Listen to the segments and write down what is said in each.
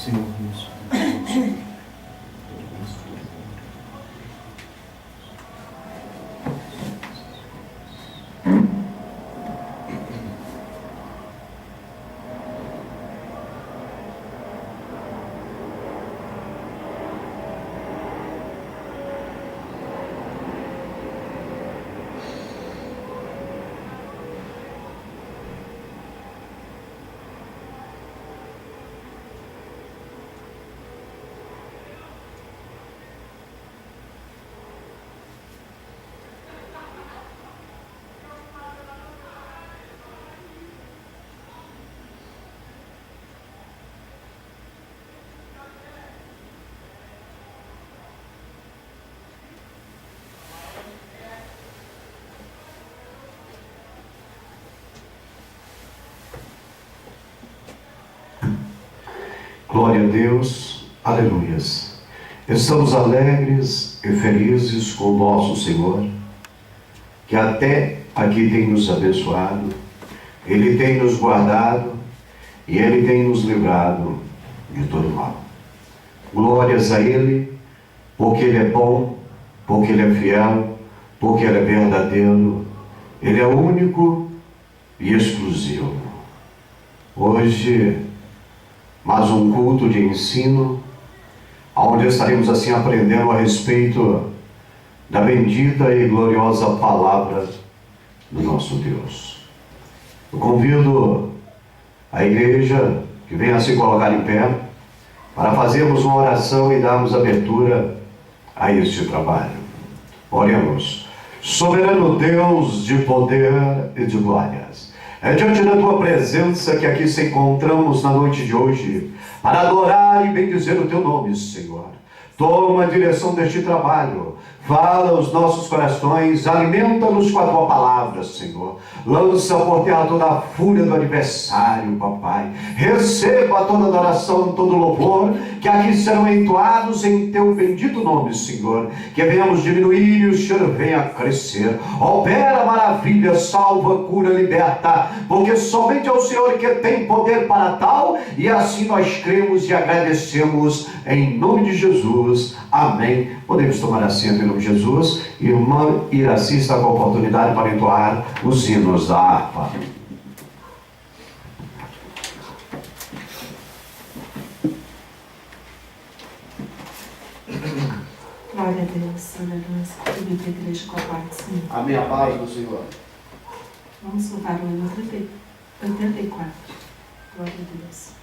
Senhor, isso. Glória a Deus, aleluias. Estamos alegres e felizes com o nosso Senhor, que até aqui tem nos abençoado, Ele tem nos guardado e Ele tem nos livrado de todo mal. Glórias a Ele, porque Ele é bom, porque Ele é fiel, porque Ele é verdadeiro, Ele é único e exclusivo. Hoje, mais um culto de ensino, onde estaremos assim aprendendo a respeito da bendita e gloriosa palavra do nosso Deus. Eu convido a igreja que venha se colocar em pé para fazermos uma oração e darmos abertura a este trabalho. Oremos. Soberano Deus de poder e de glórias, é diante da Tua presença que aqui se encontramos na noite de hoje, para adorar e bendizer o Teu nome, Senhor. Toma a direção deste trabalho, fala aos nossos corações, alimenta-nos com a Tua palavra, Senhor. Lança por terra toda a fúria do adversário, papai. Receba toda adoração, todo louvor, que aqui serão entoados em Teu bendito nome, Senhor. Que venhamos diminuir e o Senhor venha crescer. Opera maravilha, salva, cura, liberta, porque somente é o Senhor que tem poder para tal, e assim nós cremos e agradecemos em nome de Jesus. Amém. Podemos tomar assento em nome de Jesus. Irmã Iraci está com a oportunidade para entoar os hinos da harpa. Glória a Deus, aleluia. Subir a igreja com a paz do Senhor. Amém. A paz do Senhor. Vamos louvar o hino 84. Glória a Deus.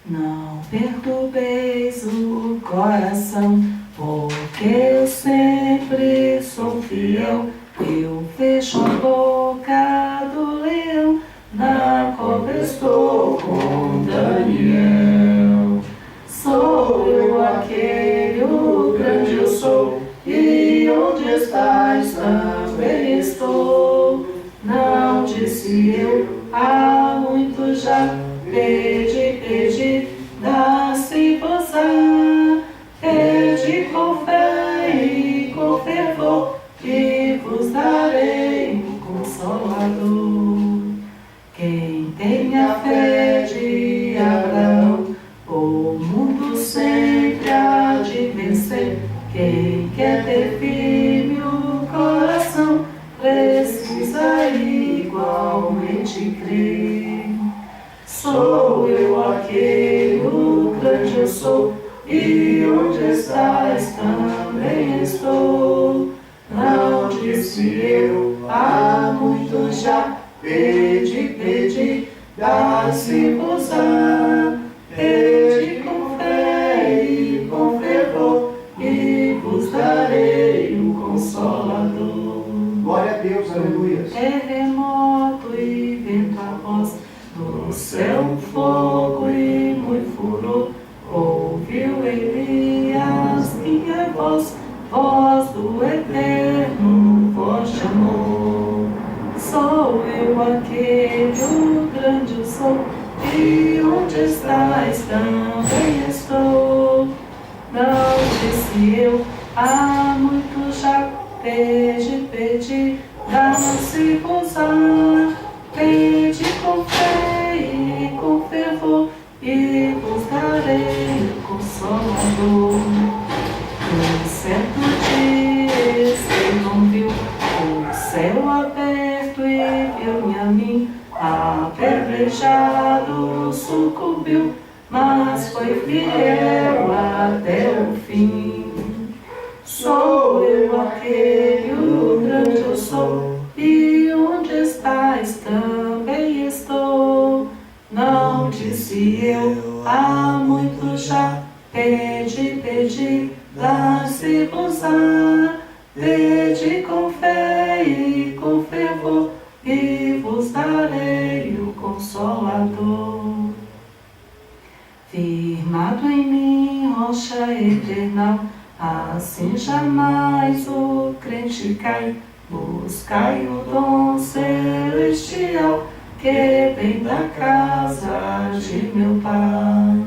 Não perturbeis o coração, porque eu sempre sou fiel. Eu fecho a boca do leão, na cova estou com Daniel. Sou eu aquele, o grande eu sou, e onde estás também estou. Não disse eu, há muito já, pedi, dá-se-vos-á. Pedi com fé e com fervor, e vos darei um Consolador. Quem tem a fé de Abraão, o mundo sempre há de vencer. Quem quer ter firme o coração, precisa igualmente crer. Sou eu aquele, o grande eu sou, e onde estás também estou. Não disse eu, há muito já, pedi, dá-se-vos-á. Pedi com fé e com fervor, e vos darei um Consolador. Glória a Deus, aleluia. Terremoto e vento a voz, do céu um fogo e muito furor. Ouviu Elias minha voz, voz do Eterno, voz de amor. Sou eu aquele, o grande eu sou, e onde estás também estou. Não disse eu, há muito já, pedi, dá-se-vos-á. Pedi com fé apedrejado, sucumbiu, mas foi fiel até o fim. Sou eu aquele, o grande eu sou, e onde estás também estou. Não disse eu há muito já, pedi, dá-se-vos-á. Pede com fé e com fervor, e vos darei o Consolador. Firmado em mim, rocha eternal, assim jamais o crente cai. Buscai o dom celestial, que vem da casa de meu Pai.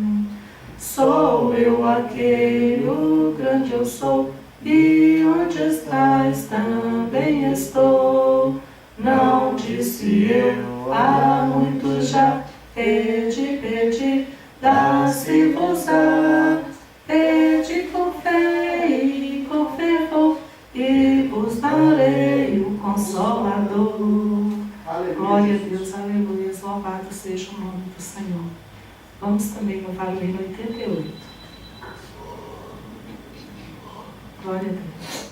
Sou eu aquele, o grande eu sou, e onde estás também estou. Não disse eu há muito já, pedi, dá-se-vos-á. Pede com fé e com fervor, e vos darei o Consolador. Aleluia. Glória a Deus, aleluia, louvado seja o nome do Senhor. Vamos também louvar o hino 88. Glória a Deus.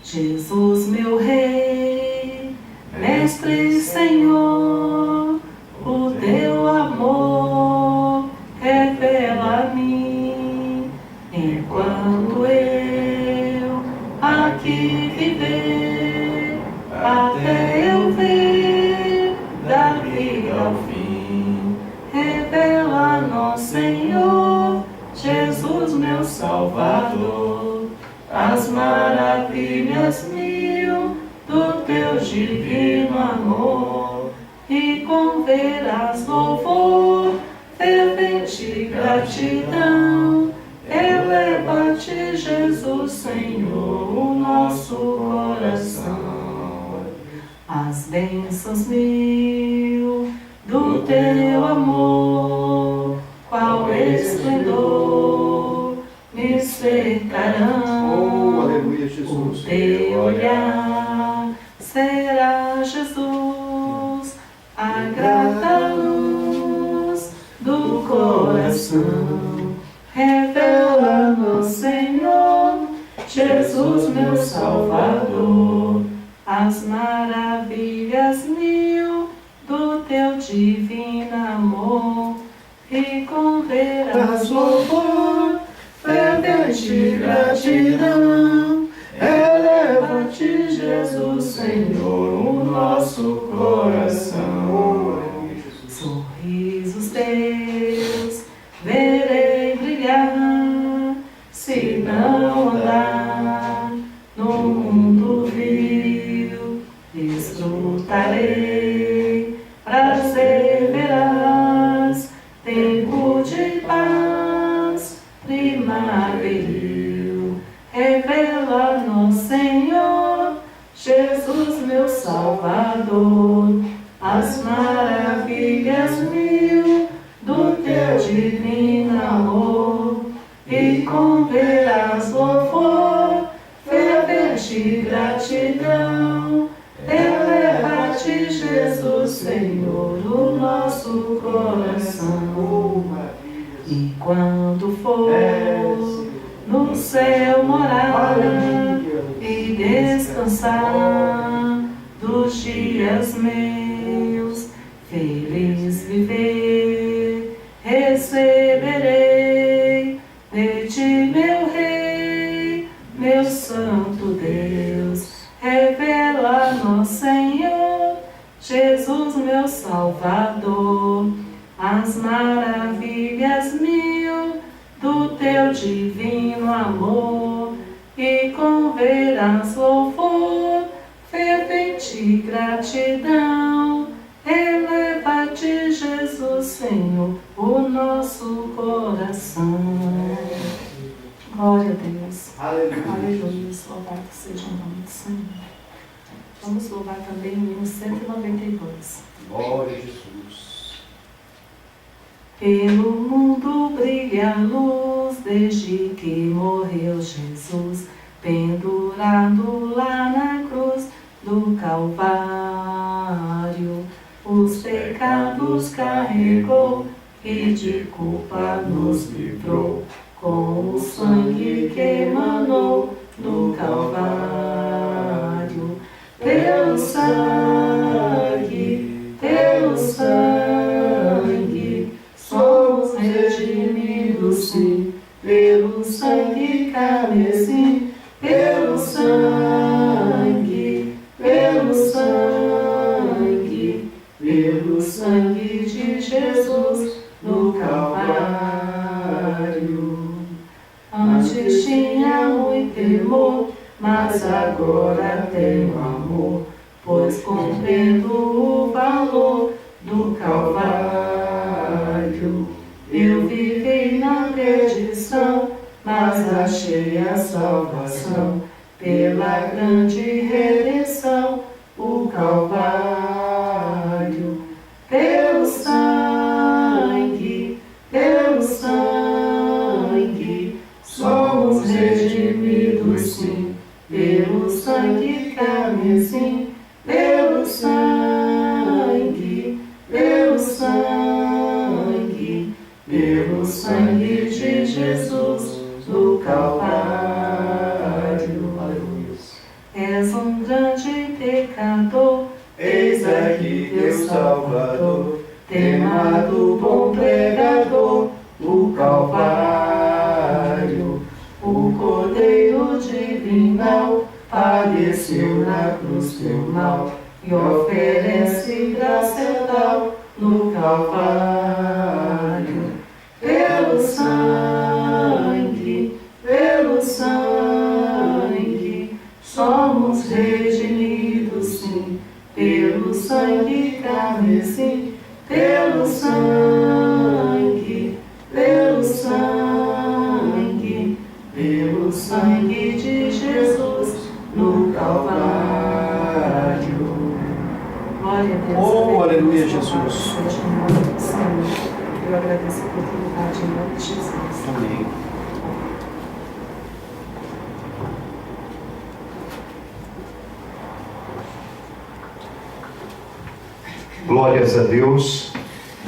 Jesus, meu Rei, Mestre e Senhor, o teu amor revela a mim, enquanto eu aqui viver, até eu ver da vida ao fim. Revela-nos, Senhor, Jesus, meu Salvador, as maravilhas mil do teu divino amor, e com veras louvor, fervente gratidão, eleva-te, Jesus, Senhor, o nosso coração. As bênçãos mil do teu amor, qual esplendor me cercarão. Aleluia, Jesus. O teu olhar será, Jesus, a grata luz do coração. Revela-nos, Senhor, Jesus, meu Salvador, as maravilhas mil do teu divino amor, e com veras louvor, fervente gratidão, eleva-te, Jesus, Senhor, o nosso coração. Sorrisos teus verei brilhar, se não andar no mundo vil, desfrutarei, prazer verás, tempo de paz primaveril. Revela-nos, Senhor, Jesus, meu Salvador, as maravilhas mil do teu divino amor, e com veras louvor, fervente gratidão, eleva-te, Jesus, Senhor, o nosso coração. E quando for no céu morar e descansar dos dias meus, feliz viver, receberei de ti, meu Rei, meu Santo Deus. Revela-nos, Senhor, Jesus, meu Salvador, as maravilhas mil do teu divino amor, e com veras louvor, fervente gratidão, eleva-te, Jesus, Senhor, o nosso coração. Glória a Deus. Aleluia. Louvado seja o nome do Senhor. Vamos louvar também o hino 192. Glória a Jesus. Pelo mundo brilha a luz, desde que morreu Jesus, pendurado lá na cruz do Calvário. Os pecados pecados carregou e de culpa nos livrou, com o sangue que emanou no Calvário. Pelo sangue, somos redimidos, sim, pelo sangue carmesim, pelo sangue, pelo sangue de Jesus no Calvário. Antes tinha muito temor, mas agora tenho amor, pois compreendo o valor do Calvário. Eu vivi na perdição, mas achei a salvação, pela grande redenção, o Calvário. Pelo sangue, somos redimidos, sim, pelo sangue carmesim, pelo sangue, pelo sangue de Jesus no Calvário. Aleluia. És um grande pecador, eis aqui teu Salvador, temado bom pregador, o Calvário. O Cordeiro divinal padeceu na cruz teu mal e oferece graça tal no Calvário. Pelo sangue, somos redimidos, sim, pelo sangue carmesim, pelo sangue, pelo sangue de Jesus no Calvário. Glória a Deus. Oh, aleluia, Jesus. Seja em nome do Senhor. Eu agradeço a oportunidade em nome de Jesus. Amém. Glórias a Deus,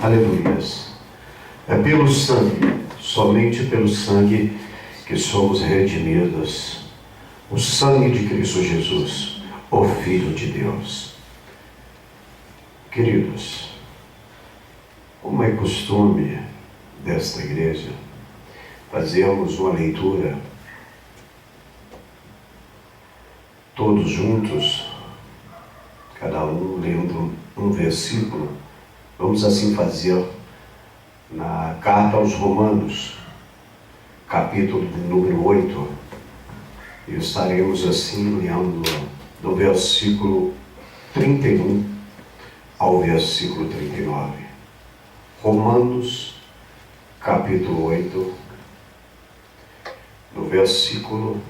aleluias. É pelo sangue, somente pelo sangue, que somos redimidos. O sangue de Cristo Jesus, o Filho de Deus. Queridos, como é costume desta igreja, fazemos uma leitura, todos juntos, cada um lendo um versículo. Vamos assim fazer na carta aos Romanos, capítulo de número 8, e estaremos assim lendo do versículo 31 ao versículo 39. Romanos, capítulo 8, do versículo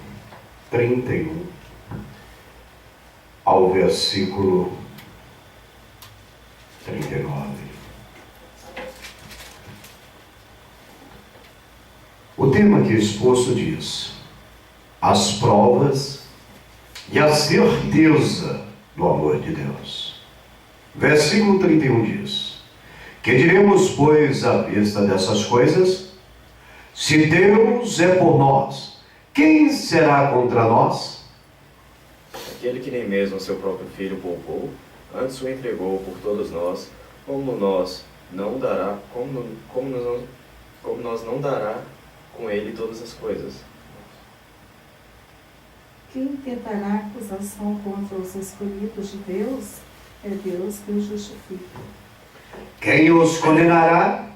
31 ao versículo 39. O tema aqui exposto diz: as provas e a certeza do amor de Deus. Versículo 31 diz: que diremos, pois, à vista dessas coisas? Se Deus é por nós, quem será contra nós? Aquele que nem mesmo seu próprio filho poupou, antes o entregou por todos nós, como nós não dará com ele todas as coisas. Quem tentará acusação contra os escolhidos de Deus? É Deus que os justifica. Quem os condenará?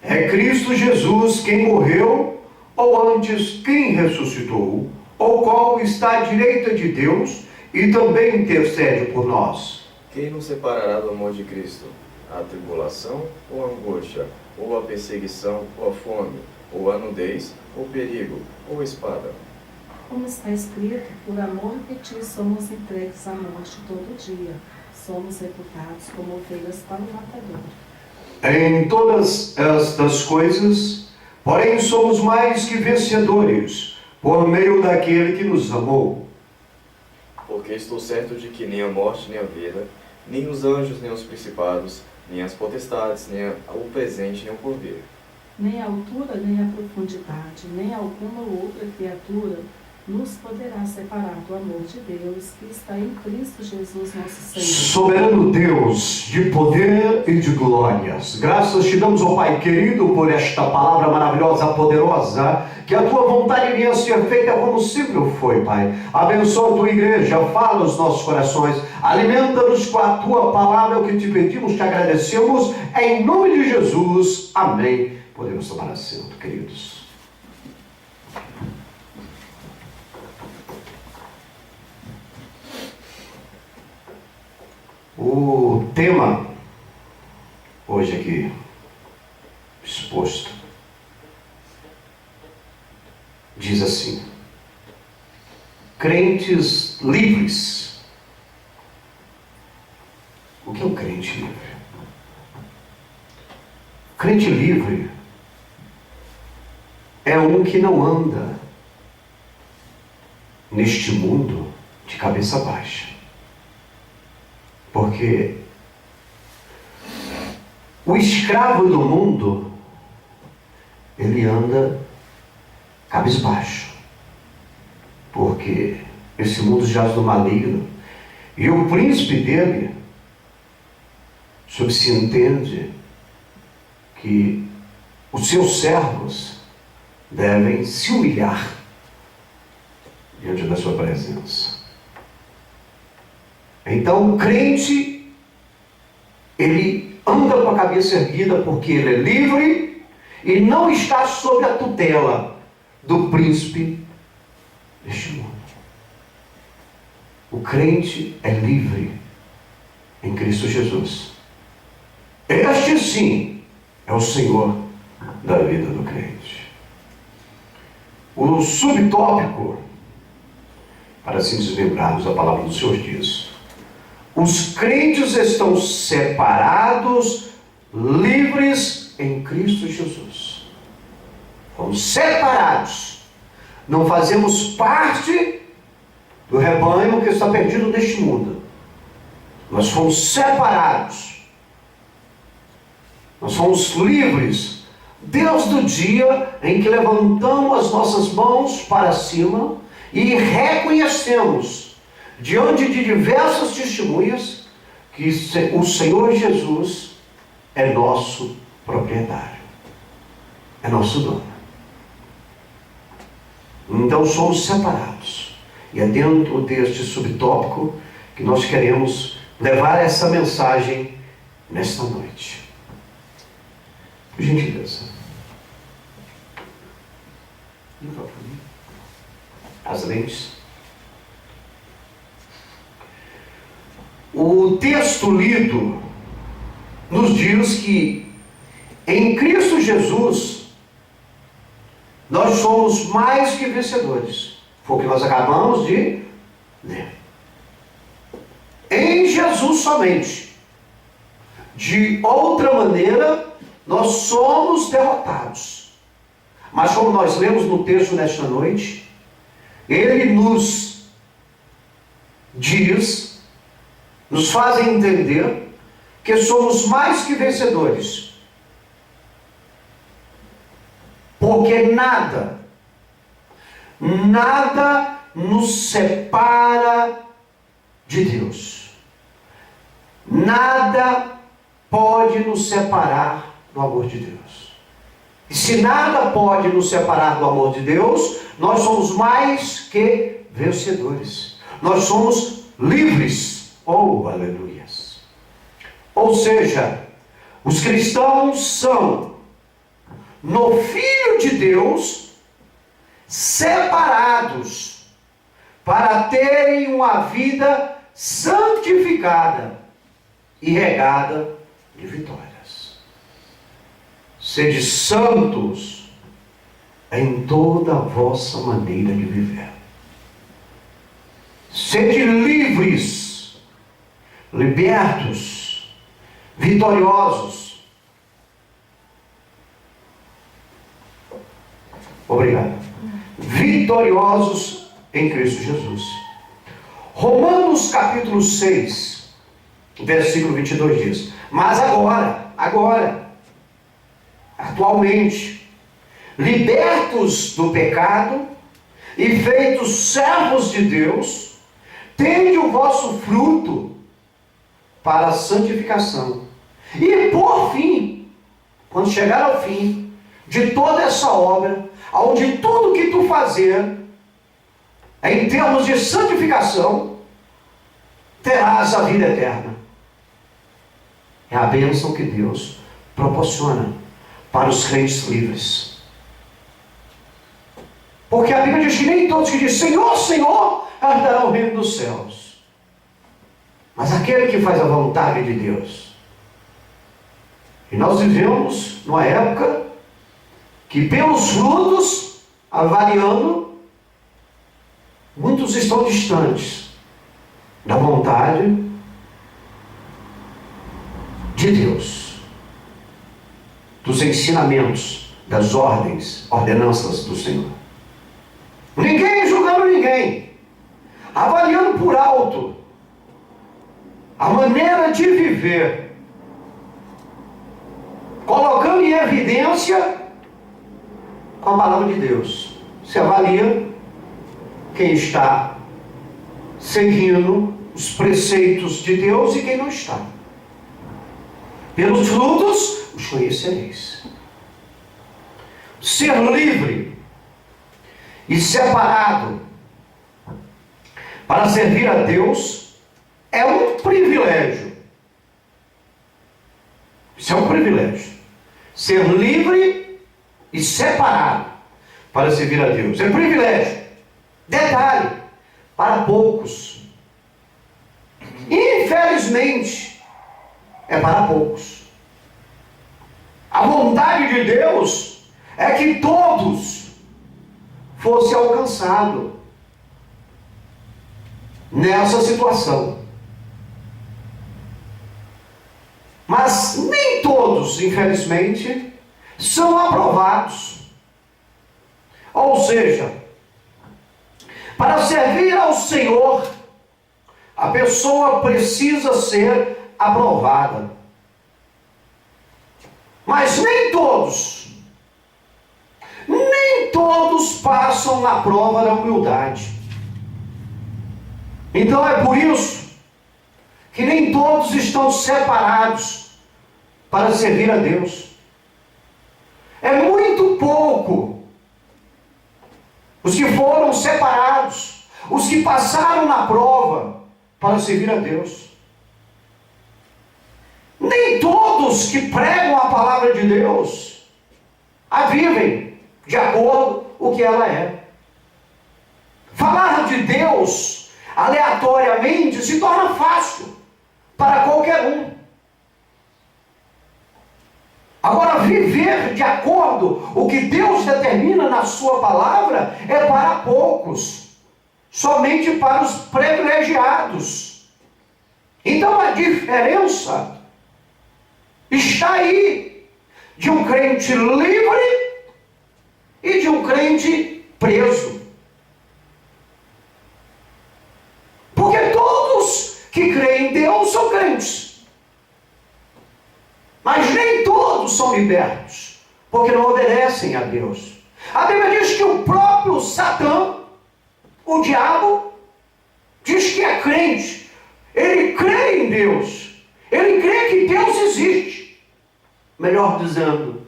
É Cristo Jesus quem morreu, ou antes quem ressuscitou, ou qual está à direita de Deus e também intercede por nós. Quem nos separará do amor de Cristo? A tribulação ou a angústia, ou a perseguição, ou a fome, ou a nudez, ou perigo, ou espada? Como está escrito, por amor de ti somos entregues à morte todo dia. Somos reputados como ovelhas para o matador. Em todas estas coisas, porém, somos mais que vencedores, por meio daquele que nos amou. Porque estou certo de que nem a morte, nem a vida, nem os anjos, nem os principados, nem as potestades, nem o presente, nem o porvir. Nem a altura, nem a profundidade, nem alguma outra criatura nos poderá separar do amor de Deus que está em Cristo Jesus nosso Senhor. Soberano Deus, de poder e de glórias, graças te damos, ó Pai querido, por esta palavra maravilhosa, poderosa, que a tua vontade venha a ser feita como sempre foi, Pai. Abençoa a tua igreja, fala os nossos corações, alimenta-nos com a tua palavra, o que te pedimos, te agradecemos, em nome de Jesus, amém. Podemos tomar assento, queridos. O tema hoje aqui exposto diz assim: crentes livres. O que é um crente livre? Crente livre é um que não anda neste mundo de cabeça baixa. Porque o escravo do mundo, ele anda cabisbaixo. Porque esse mundo jaz do maligno. E o príncipe dele, subentende que os seus servos devem se humilhar diante da sua presença. Então, o crente, ele anda com a cabeça erguida porque ele é livre e não está sob a tutela do príncipe deste mundo. O crente é livre em Cristo Jesus. Este sim é o Senhor da vida do crente. O subtópico, para assim desmembrarmos a palavra do Senhor, diz: os crentes estão separados, livres em Cristo Jesus. Fomos separados. Não fazemos parte do rebanho que está perdido neste mundo. Nós fomos separados. Nós fomos livres desde o dia em que levantamos as nossas mãos para cima e reconhecemos, diante de diversas testemunhas, que o Senhor Jesus é nosso proprietário, é nosso dono. Então somos separados. E é dentro deste subtópico que nós queremos levar essa mensagem nesta noite. Por gentileza. As lentes. O texto lido nos diz que em Cristo Jesus nós somos mais que vencedores. Foi o que nós acabamos de ler. Em Jesus somente. De outra maneira, nós somos derrotados. Mas como nós lemos no texto nesta noite, ele nos diz, nos faz entender que somos mais que vencedores. Porque nada nos separa de Deus. Nada pode nos separar do amor de Deus. E se nada pode nos separar do amor de Deus, nós somos mais que vencedores. Nós somos livres. Oh, aleluias! Ou seja, os cristãos são, no Filho de Deus, separados para terem uma vida santificada e regada de vitórias. Sede santos em toda a vossa maneira de viver. Sede livres, libertos, vitoriosos. Obrigado. Vitoriosos em Cristo Jesus. Romanos capítulo 6, O versículo 22 diz: mas agora, atualmente, libertos do pecado e feitos servos de Deus, tende o vosso fruto para a santificação. E por fim, quando chegar ao fim de toda essa obra, onde tudo que tu fazer, em termos de santificação, terás a vida eterna. É a bênção que Deus proporciona para os crentes livres. Porque a Bíblia diz que nem todos que dizem Senhor, Senhor, herdarão o reino dos céus, mas aquele que faz a vontade de Deus. E nós vivemos numa época que pelos frutos, avaliando, muitos estão distantes da vontade de Deus, dos ensinamentos, das ordens, ordenanças do Senhor. Ninguém julgando ninguém, avaliando por alto a maneira de viver, colocando em evidência com a palavra de Deus. Se avalia quem está seguindo os preceitos de Deus e quem não está. Pelos frutos os conhecereis. Ser livre e separado para servir a Deus é um privilégio. Isso é um privilégio. Ser livre e separado para servir a Deus é privilégio. Detalhe, para poucos. Infelizmente, é para poucos. A vontade de Deus é que todos fossem alcançados nessa situação. Mas nem todos, infelizmente, são aprovados. Ou seja, para servir ao Senhor, a pessoa precisa ser aprovada. Mas nem todos passam na prova da humildade. Então é por isso que nem todos estão separados para servir a Deus. É muito pouco os que foram separados, os que passaram na prova para servir a Deus. Nem todos que pregam a palavra de Deus a vivem de acordo com o que ela é. Falar de Deus aleatoriamente se torna fácil para qualquer um. Agora, viver de acordo com o que Deus determina na sua palavra é para poucos, somente para os privilegiados. Então a diferença está aí de um crente livre e de um crente preso. Porque todos que creem em Deus são crentes, mas nem todos são libertos, porque não obedecem a Deus. A Bíblia diz que o próprio Satã, o diabo, diz que é crente. Ele crê em Deus, ele crê que Deus existe, melhor dizendo,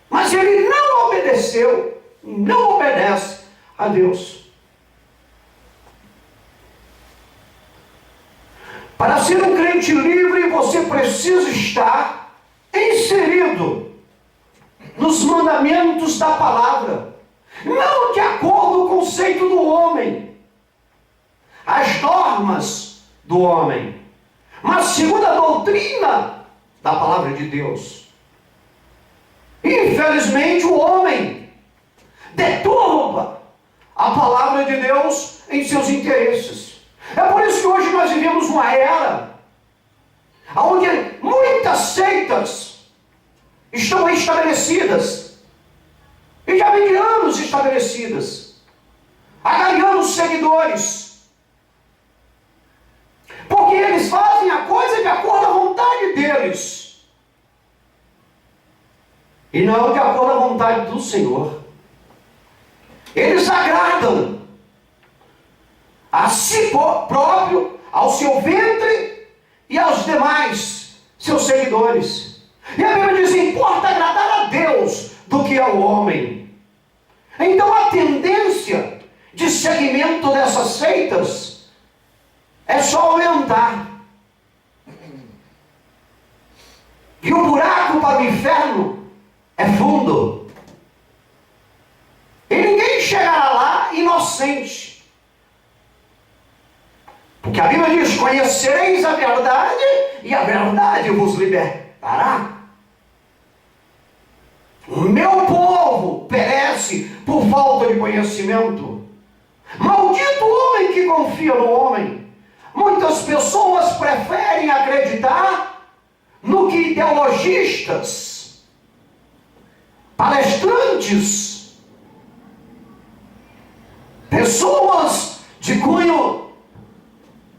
mas ele não obedeceu, não obedece a Deus. Para ser um crente livre, você precisa estar inserido nos mandamentos da palavra, não de acordo com o conceito do homem, as normas do homem, mas segundo a doutrina da palavra de Deus. Infelizmente, o homem deturpa a palavra de Deus em seus interesses. É por isso que hoje nós vivemos uma era onde muitas seitas estão estabelecidas, e já vem de anos estabelecidas, angariando seguidores, porque eles fazem a coisa de e não de acordo à vontade do Senhor. Eles agradam a si próprio, ao seu ventre e aos demais, seus seguidores. E a Bíblia diz: importa agradar a Deus do que ao homem. Então a tendência de seguimento dessas seitas é só aumentar. E o buraco para o inferno é fundo. E ninguém chegará lá inocente. Porque a Bíblia diz: conhecereis a verdade e a verdade vos libertará. O meu povo perece por falta de conhecimento. Maldito o homem que confia no homem. Muitas pessoas preferem acreditar no que ideologistas, palestrantes, pessoas de cunho,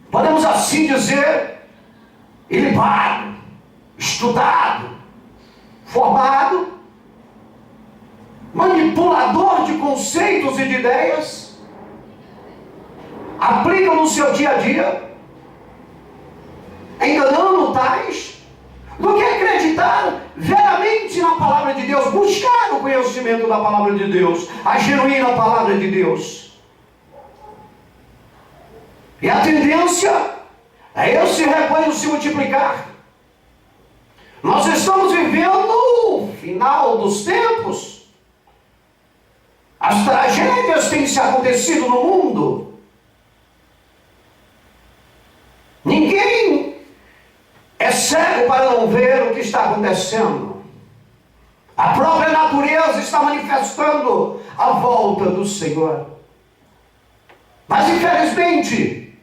podemos assim dizer, ilibado, estudado, formado, manipulador de conceitos e de ideias, aplicam no seu dia a dia, enganando tais, do que acreditar veramente na palavra de Deus, buscar o conhecimento da palavra de Deus, a genuína palavra de Deus. E a tendência é esse rebanho se multiplicar. Nós estamos vivendo o final dos tempos. As tragédias têm se acontecido no mundo. Ninguém é cego para não ver o que está acontecendo. A própria natureza está manifestando a volta do Senhor. Mas infelizmente,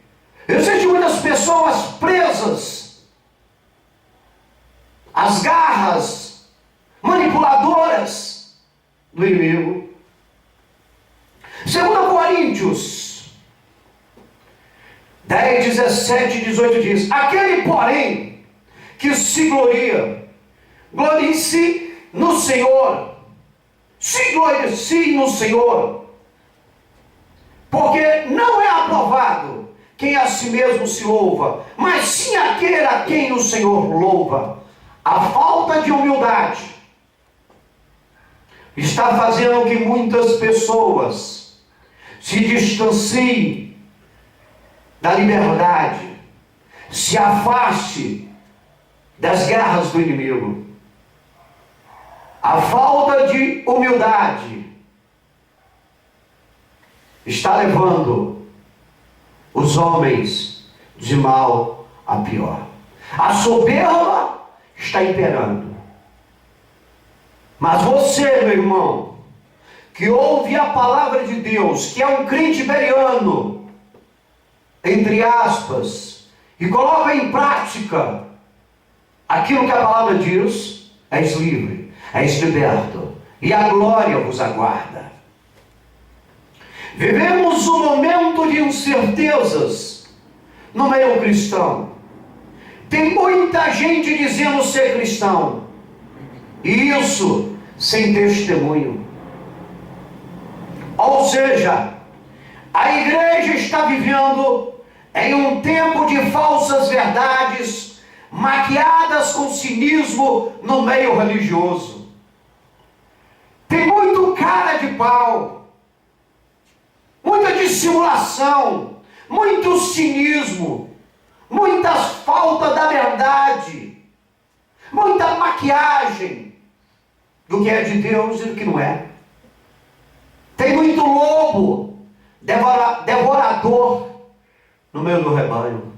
existem muitas pessoas presas às garras manipuladoras do inimigo. 2 Coríntios 10, 17 e 18 diz: aquele, porém, que se gloria, glorie-se no Senhor. Se gloricie no Senhor, porque não é aprovado quem a si mesmo se louva, mas sim aquele a quem o Senhor louva. A falta de humildade está fazendo que muitas pessoas se distanciem da liberdade, se afaste das garras do inimigo. A falta de humildade está levando os homens de mal a pior. A soberba está imperando. Mas você, meu irmão, que ouve a palavra de Deus, que é um crente beriano, entre aspas, e coloca em prática aquilo que a palavra diz, és livre, és liberto, e a glória vos aguarda. Vivemos um momento de incertezas no meio cristão. Tem muita gente dizendo ser cristão, e isso sem testemunho. Ou seja, a igreja está vivendo em um tempo de falsas verdades, maquiadas com cinismo no meio religioso. Tem muito cara de pau, muita dissimulação, muito cinismo, muita falta da verdade, muita maquiagem do que é de Deus e do que não é. Tem muito lobo, devorador no meio do rebanho.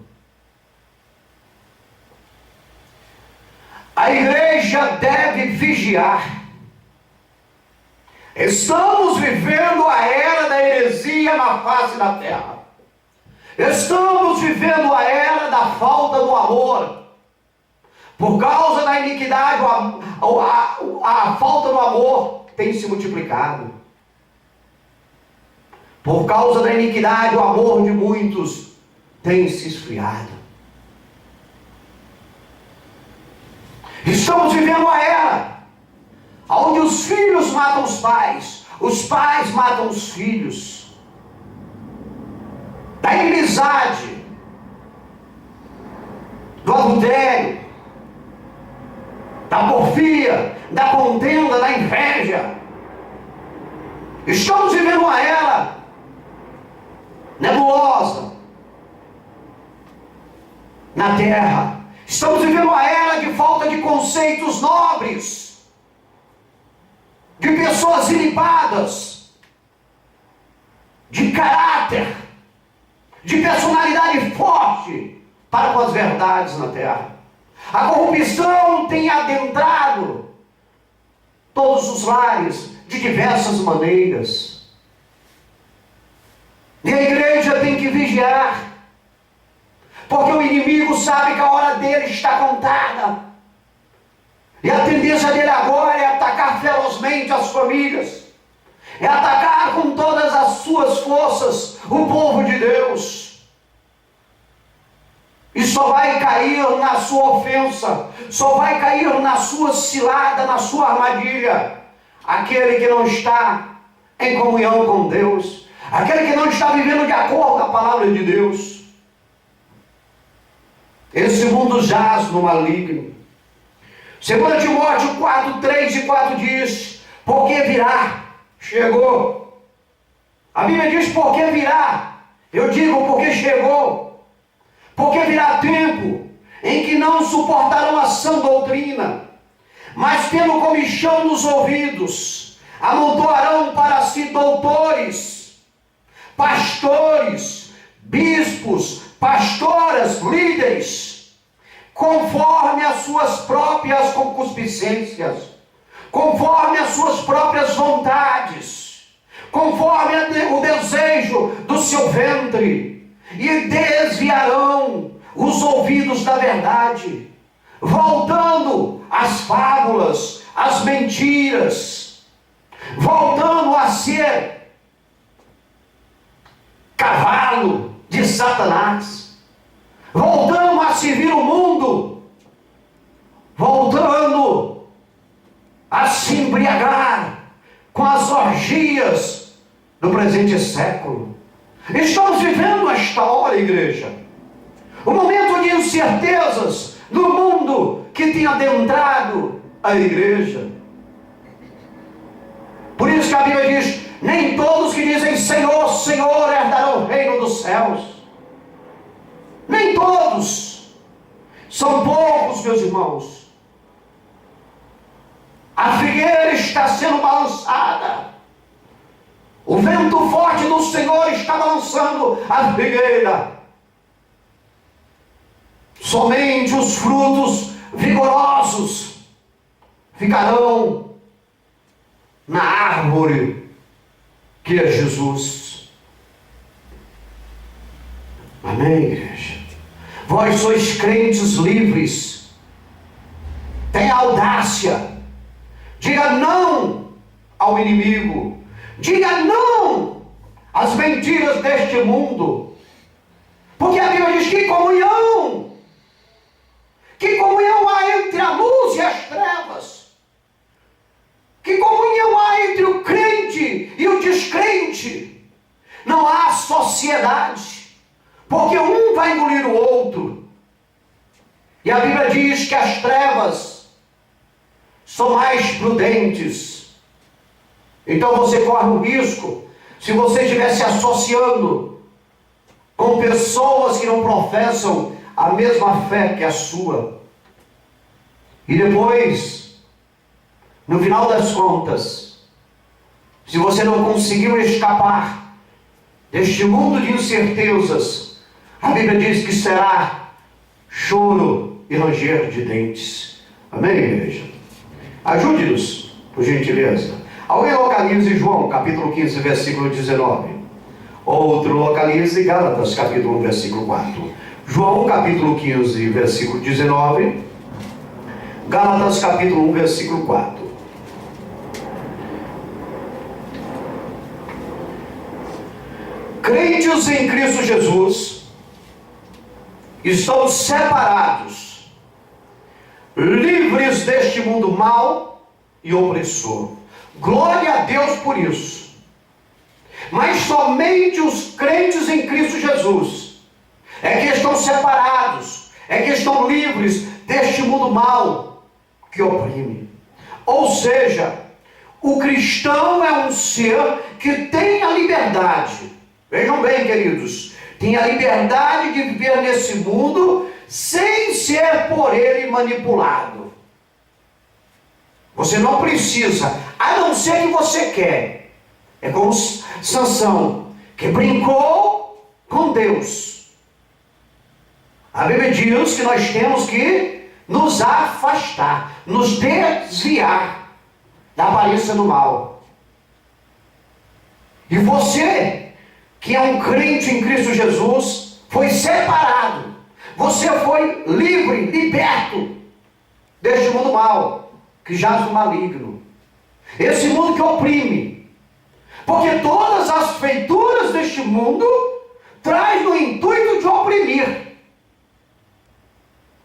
A igreja deve vigiar. Estamos vivendo a era da heresia na face da terra. Estamos vivendo a era da falta do amor. Por causa da iniquidade, a falta do amor tem se multiplicado. Por causa da iniquidade, o amor de muitos tem se esfriado. Estamos vivendo a era onde os filhos matam os pais matam os filhos, da inimizade, do adultério, da porfia, da contenda, da inveja. Estamos vivendo uma era nebulosa na terra. Estamos vivendo uma era de falta de conceitos nobres, de pessoas ilibadas, de caráter, de personalidade forte para com as verdades na terra. A corrupção tem adentrado todos os lares de diversas maneiras. E a igreja tem que vigiar, porque o inimigo sabe que a hora dele está contada. E a tendência dele agora é atacar ferozmente as famílias, é atacar com todas as suas forças o povo de Deus. E só vai cair na sua ofensa, só vai cair na sua cilada, na sua armadilha, aquele que não está em comunhão com Deus, aquele que não está vivendo de acordo com a palavra de Deus. Esse mundo jaz no maligno. 2 Timóteo 4, 3 e 4 diz: porque virá, chegou. A Bíblia diz porque virá. Eu digo porque chegou. Porque virá tempo em que não suportarão a sã doutrina, mas tendo comichão nos ouvidos, amontoarão para si doutores, pastores, bispos, pastoras, líderes, conforme as suas próprias concupiscências, conforme as suas próprias vontades, conforme o desejo do seu ventre, e desviarão os ouvidos da verdade, voltando às fábulas, às mentiras, voltando a ser cavalo de Satanás, voltando a servir o mundo, voltando a se embriagar com as orgias do presente século. Estamos vivendo esta hora, igreja, um momento de incertezas no mundo que tem adentrado a igreja. Por isso que a Bíblia diz: nem todos que dizem Senhor, Senhor herdarão o reino dos céus. Nem todos. São poucos, meus irmãos. A figueira está sendo balançada. O vento forte do Senhor está balançando a figueira. Somente os frutos vigorosos ficarão na árvore que é Jesus. Amém, igreja? Vós sois crentes livres. Tenha audácia. Diga não ao inimigo. Diga não às mentiras deste mundo. Porque a Bíblia diz: que comunhão! Que comunhão há entre a luz e as trevas? Que comunhão há entre o crente e o descrente? Não há sociedade, porque um vai engolir o outro. E a Bíblia diz que as trevas são mais prudentes. Então você corre o risco, se você estiver se associando com pessoas que não professam a mesma fé que a sua. E depois, no final das contas, se você não conseguiu escapar deste mundo de incertezas, a Bíblia diz que será choro e ranger de dentes. Amém, igreja? Ajude-nos, por gentileza. Alguém localize João, capítulo 15, versículo 19. Outro localize Gálatas, capítulo 1, versículo 4. João, capítulo 15, versículo 19. Gálatas, capítulo 1, versículo 4. Crentes em Cristo Jesus estão separados, livres deste mundo mau e opressor. Glória a Deus por isso. Mas somente os crentes em Cristo Jesus é que estão separados, é que estão livres deste mundo mau que oprime. Ou seja, o cristão é um ser que tem a liberdade. Vejam bem, queridos, tem a liberdade de viver nesse mundo sem ser por ele manipulado. Você não precisa, a não ser que você quer. É como Sansão, que brincou com Deus. A Bíblia diz que nós temos que nos afastar, nos desviar da aparência do mal. E você, que é um crente em Cristo Jesus, foi separado. Você foi livre, liberto deste mundo mal, que jaz no maligno. Esse mundo que oprime. Porque todas as feituras deste mundo traz no intuito de oprimir.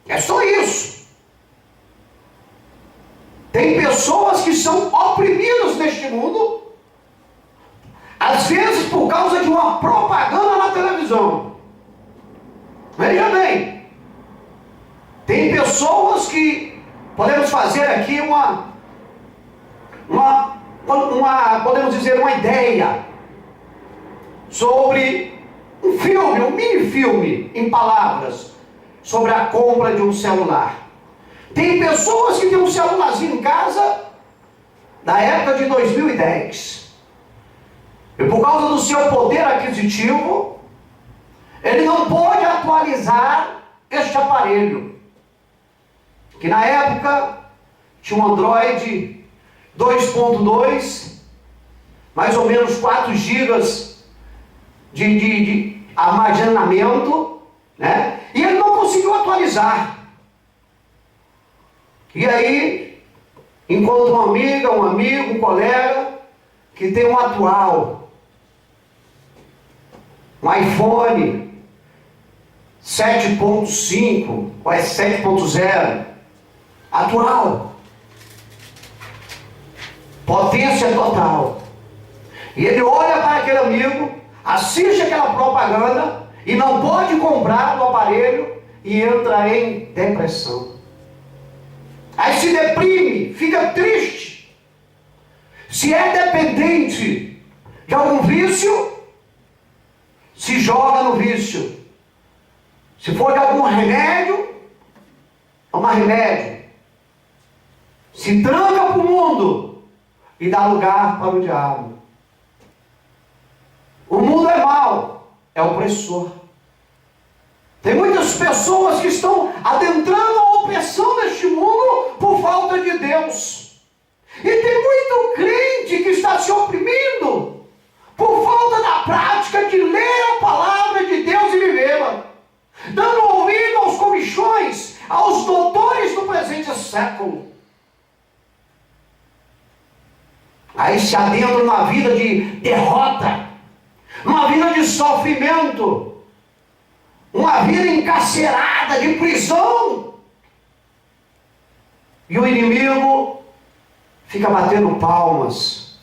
É só isso. Tem pessoas que são oprimidas neste mundo, às vezes por causa de uma propaganda na televisão. Veja bem, tem pessoas que podemos fazer aqui podemos dizer, uma ideia sobre um filme, um mini filme em palavras, sobre a compra de um celular. Tem pessoas que têm um celularzinho em casa da época de 2010. E por causa do seu poder aquisitivo, ele não pode atualizar este aparelho. Que na época tinha um Android 2.2, mais ou menos 4 GB de armazenamento, né? E ele não conseguiu atualizar. E aí, encontra uma amiga, um amigo, um colega, que tem um atual, um iPhone 7.5, ou é 7.0, atual, potência total. E ele olha para aquele amigo, assiste aquela propaganda e não pode comprar o aparelho e entra em depressão. Aí se deprime, fica triste. Se é dependente de algum vício, se joga no vício. Se for de algum remédio, toma remédio. Se tranca para o mundo e dá lugar para o diabo. O mundo é mau, é opressor. Tem muitas pessoas que estão adentrando a opressão deste mundo por falta de Deus. E tem muito crente que está se oprimindo por falta da prática de ler a palavra de Deus e vivê-la, dando ouvido aos comichões, aos doutores do presente século. Aí se adentra numa vida de derrota, numa vida de sofrimento, uma vida encarcerada, de prisão. E o inimigo fica batendo palmas,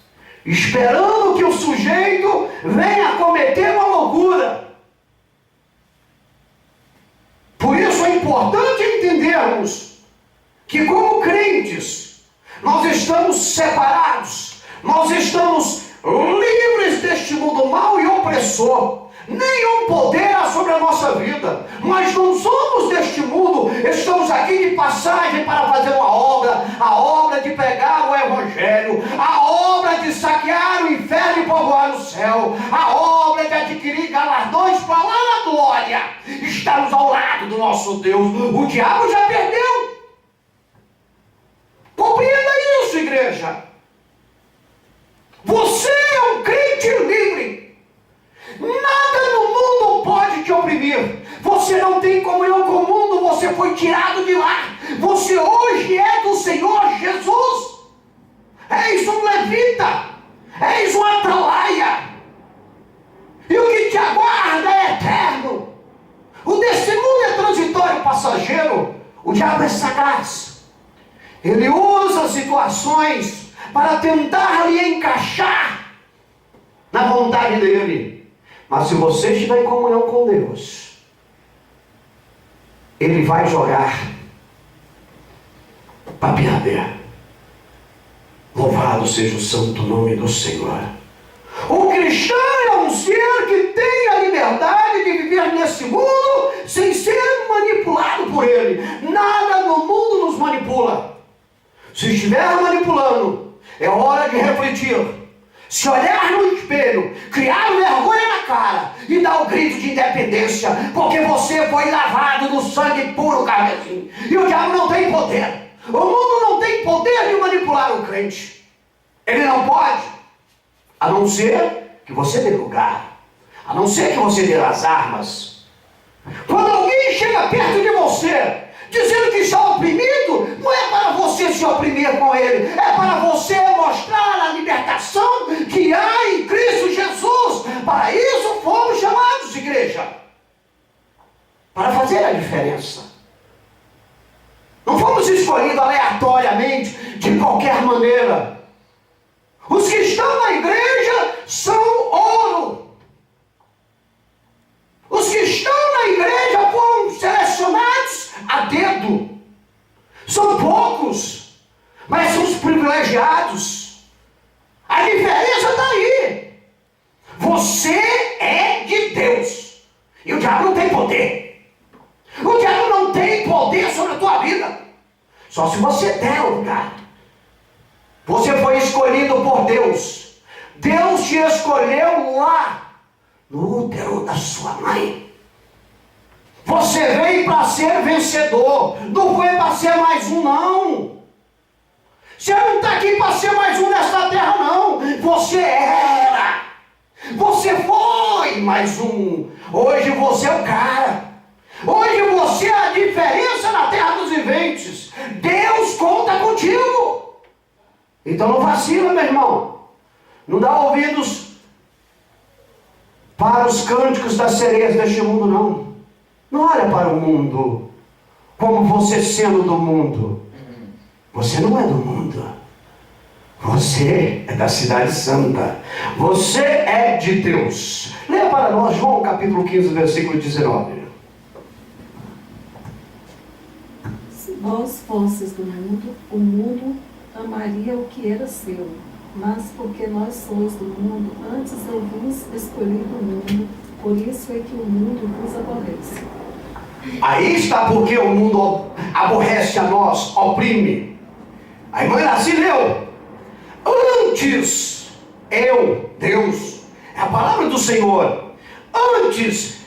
esperando que o sujeito venha cometer uma loucura. Por isso é importante entendermos que, como crentes, nós estamos separados, nós estamos livres deste mundo mau e opressor. Nenhum poder há sobre a nossa vida. Nós não somos deste mundo. Estamos aqui de passagem para fazer uma obra. A obra de pregar o Evangelho. A obra de saquear o inferno e povoar o céu. A obra de adquirir galardões para lá na glória. Estamos ao lado do nosso Deus. O diabo já perdeu. Compreenda isso, igreja. Você é um crente livre. Nada no mundo pode te oprimir. Você não tem comunhão com o mundo. Você foi tirado de lá. Você hoje é do Senhor Jesus. És um levita. És um atalaia. E o que te aguarda é eterno. O desse mundo é transitório, passageiro. O diabo é sagaz. Ele usa situações para tentar lhe encaixar na vontade dele. Mas se você estiver em comunhão com Deus, Ele vai jogar para perder. Louvado seja o santo nome do Senhor. O cristão é um ser que tem a liberdade de viver nesse mundo sem ser manipulado por ele. Nada no mundo nos manipula. Se estiver manipulando, é hora de refletir. Se olhar no espelho, criar vergonha na cara e dar o grito de independência, porque você foi lavado no sangue puro carmesim. E o diabo não tem poder. O mundo não tem poder de manipular o crente. Ele não pode, a não ser que você dê lugar, a não ser que você dê as armas. Quando alguém chega perto de você, dizendo que está oprimido, não é para você se oprimir com ele, é para você mostrar a libertação que há em Cristo Jesus. Para isso fomos chamados, igreja, para fazer a diferença. Não fomos escolhidos aleatoriamente, de qualquer maneira. Os que estão na igreja são ouro. Os que estão na igreja foram selecionados a dedo. São poucos, mas são os privilegiados. A diferença está aí. Você é de Deus. E o diabo não tem poder. O diabo não tem poder sobre a tua vida. Só se você der lugar. Você foi escolhido por Deus. Deus te escolheu lá no útero da sua mãe. Você veio para ser vencedor. Não foi para ser mais um, não. Você não está aqui para ser mais um nesta terra, não. Você era. Você foi mais um. Hoje você é o cara. Hoje você é a diferença na terra dos viventes. Deus conta contigo. Então não vacila, meu irmão. Não dá ouvidos para os cânticos das sereias deste mundo, não. Não olha para o mundo como você sendo do mundo. Você não é do mundo. Você é da cidade santa. Você é de Deus. Leia para nós João capítulo 15, versículo 19. Se vós fosseis do mundo, o mundo amaria o que era seu. Mas porque nós sois do mundo, antes eu vos escolhi do mundo, por isso é que o mundo vos aborrece. Aí está porque o mundo aborrece a nós, oprime. A irmã Iraci leu. Antes eu, Deus, é a palavra do Senhor. Antes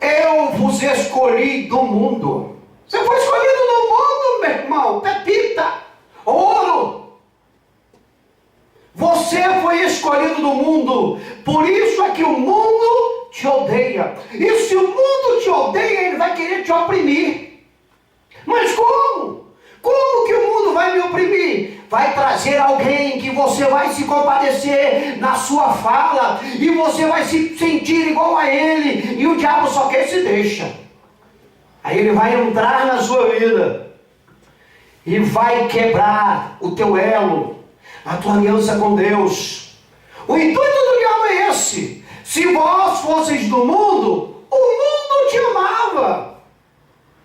eu vos escolhi do mundo. Você foi escolhido do mundo, meu irmão. Pepita, ouro. Você foi escolhido do mundo. Por isso é que o mundo te odeia. E se o mundo te odeia, ele vai querer te oprimir. Mas como? Como que o mundo vai me oprimir? Vai trazer alguém que você vai se compadecer na sua fala. E você vai se sentir igual a ele. E o diabo só quer se deixa. Aí ele vai entrar na sua vida. E vai quebrar o teu elo. A tua aliança com Deus. O intuito do diabo é esse. Se vós fosseis do mundo, o mundo te amava.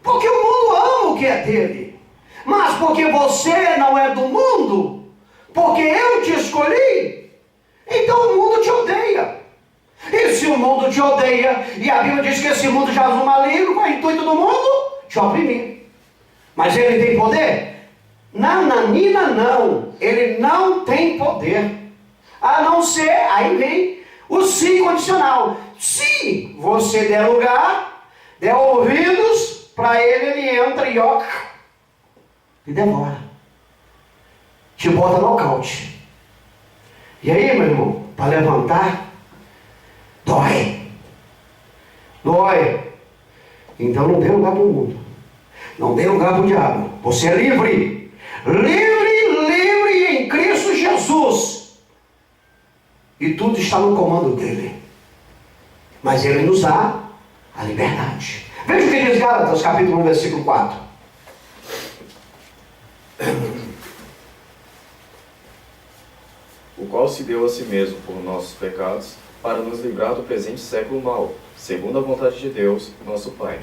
Porque o mundo ama o que é dele. Mas porque você não é do mundo, porque eu te escolhi, então o mundo te odeia. E se o mundo te odeia, e a Bíblia diz que esse mundo jaz no maligno, qual é o intuito do mundo? Te oprimir. Mas ele tem poder? Nananina não, ele não tem poder, a não ser, aí vem o sim condicional. Se você der lugar, der ouvidos para ele, ele entra e ó, e devora, te bota no nocaute. E aí, meu irmão, para levantar, dói, então não dê lugar para o mundo, não dê lugar para o diabo, você é livre. Livre em Cristo Jesus. E tudo está no comando dele. Mas ele nos dá a liberdade. Veja o que diz Gálatas, capítulo 1, versículo 4. qual se deu a si mesmo por nossos pecados, para nos livrar do presente século mau, segundo a vontade de Deus, nosso Pai.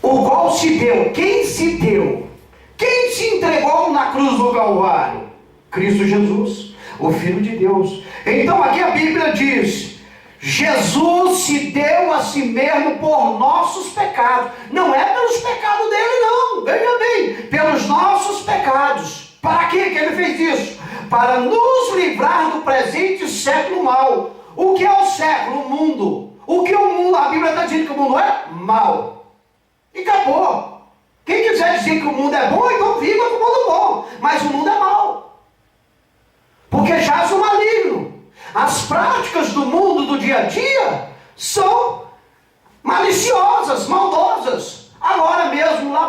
O qual se deu? Quem se deu? Quem se entregou na cruz do Calvário? Cristo Jesus, o Filho de Deus. Então aqui a Bíblia diz: Jesus se deu a si mesmo por nossos pecados. Não é pelos pecados dele, não. Veja bem, pelos nossos pecados. Para que ele fez isso? Para nos livrar do presente século mau. O que é o século? O mundo. O que o mundo? A Bíblia está dizendo que o mundo é mau. E acabou. Quem quiser dizer que o mundo é bom, então viva com o mundo bom. Mas o mundo é mau. Porque jaz o maligno. As práticas do mundo do dia a dia são maliciosas, maldosas. Agora mesmo, lá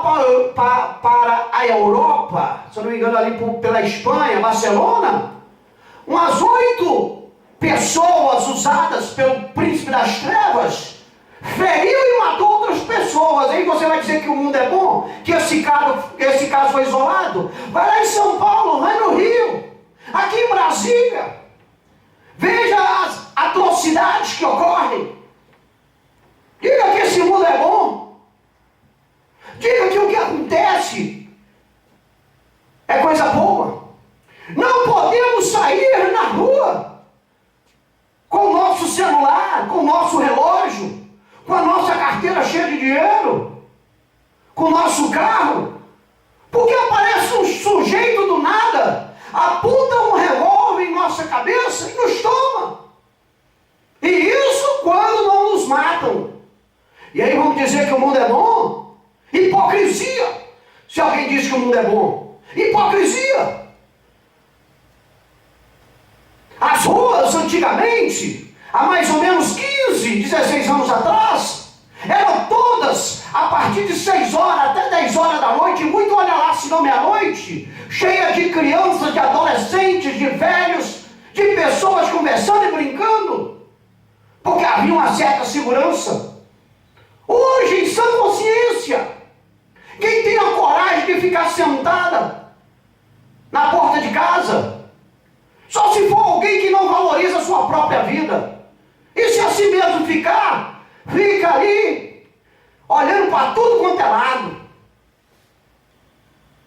para a Europa, se eu não me engano, ali pela Espanha, Barcelona, umas 8 pessoas usadas pelo príncipe das trevas feriu e matou outras pessoas. Aí você vai dizer que o mundo é bom? Que esse caso foi isolado? Vai lá em São Paulo, vai no Rio, aqui em Brasília. Veja as atrocidades que ocorrem. Diga que esse mundo é bom. Diga que o que acontece é coisa boa. Não podemos sair na rua com o nosso celular, com o nosso relógio, com a nossa carteira cheia de dinheiro, com o nosso carro, porque aparece um sujeito do nada, aponta um revólver em nossa cabeça e nos toma. E isso quando não nos matam. E aí vamos dizer que o mundo é bom? Hipocrisia. Se alguém diz que o mundo é bom, hipocrisia. As ruas antigamente, há mais ou menos 15, 16 anos atrás, eram todas a partir de 6 horas até 10 horas da noite, muito olha lá, se não meia-noite, cheia de crianças, de adolescentes, de velhos, de pessoas conversando e brincando, porque havia uma certa segurança. Hoje, em sã consciência, quem tem a coragem de ficar sentada na porta de casa? Só se for alguém que não valoriza a sua própria vida. E se assim mesmo fica ali, olhando para tudo quanto é lado.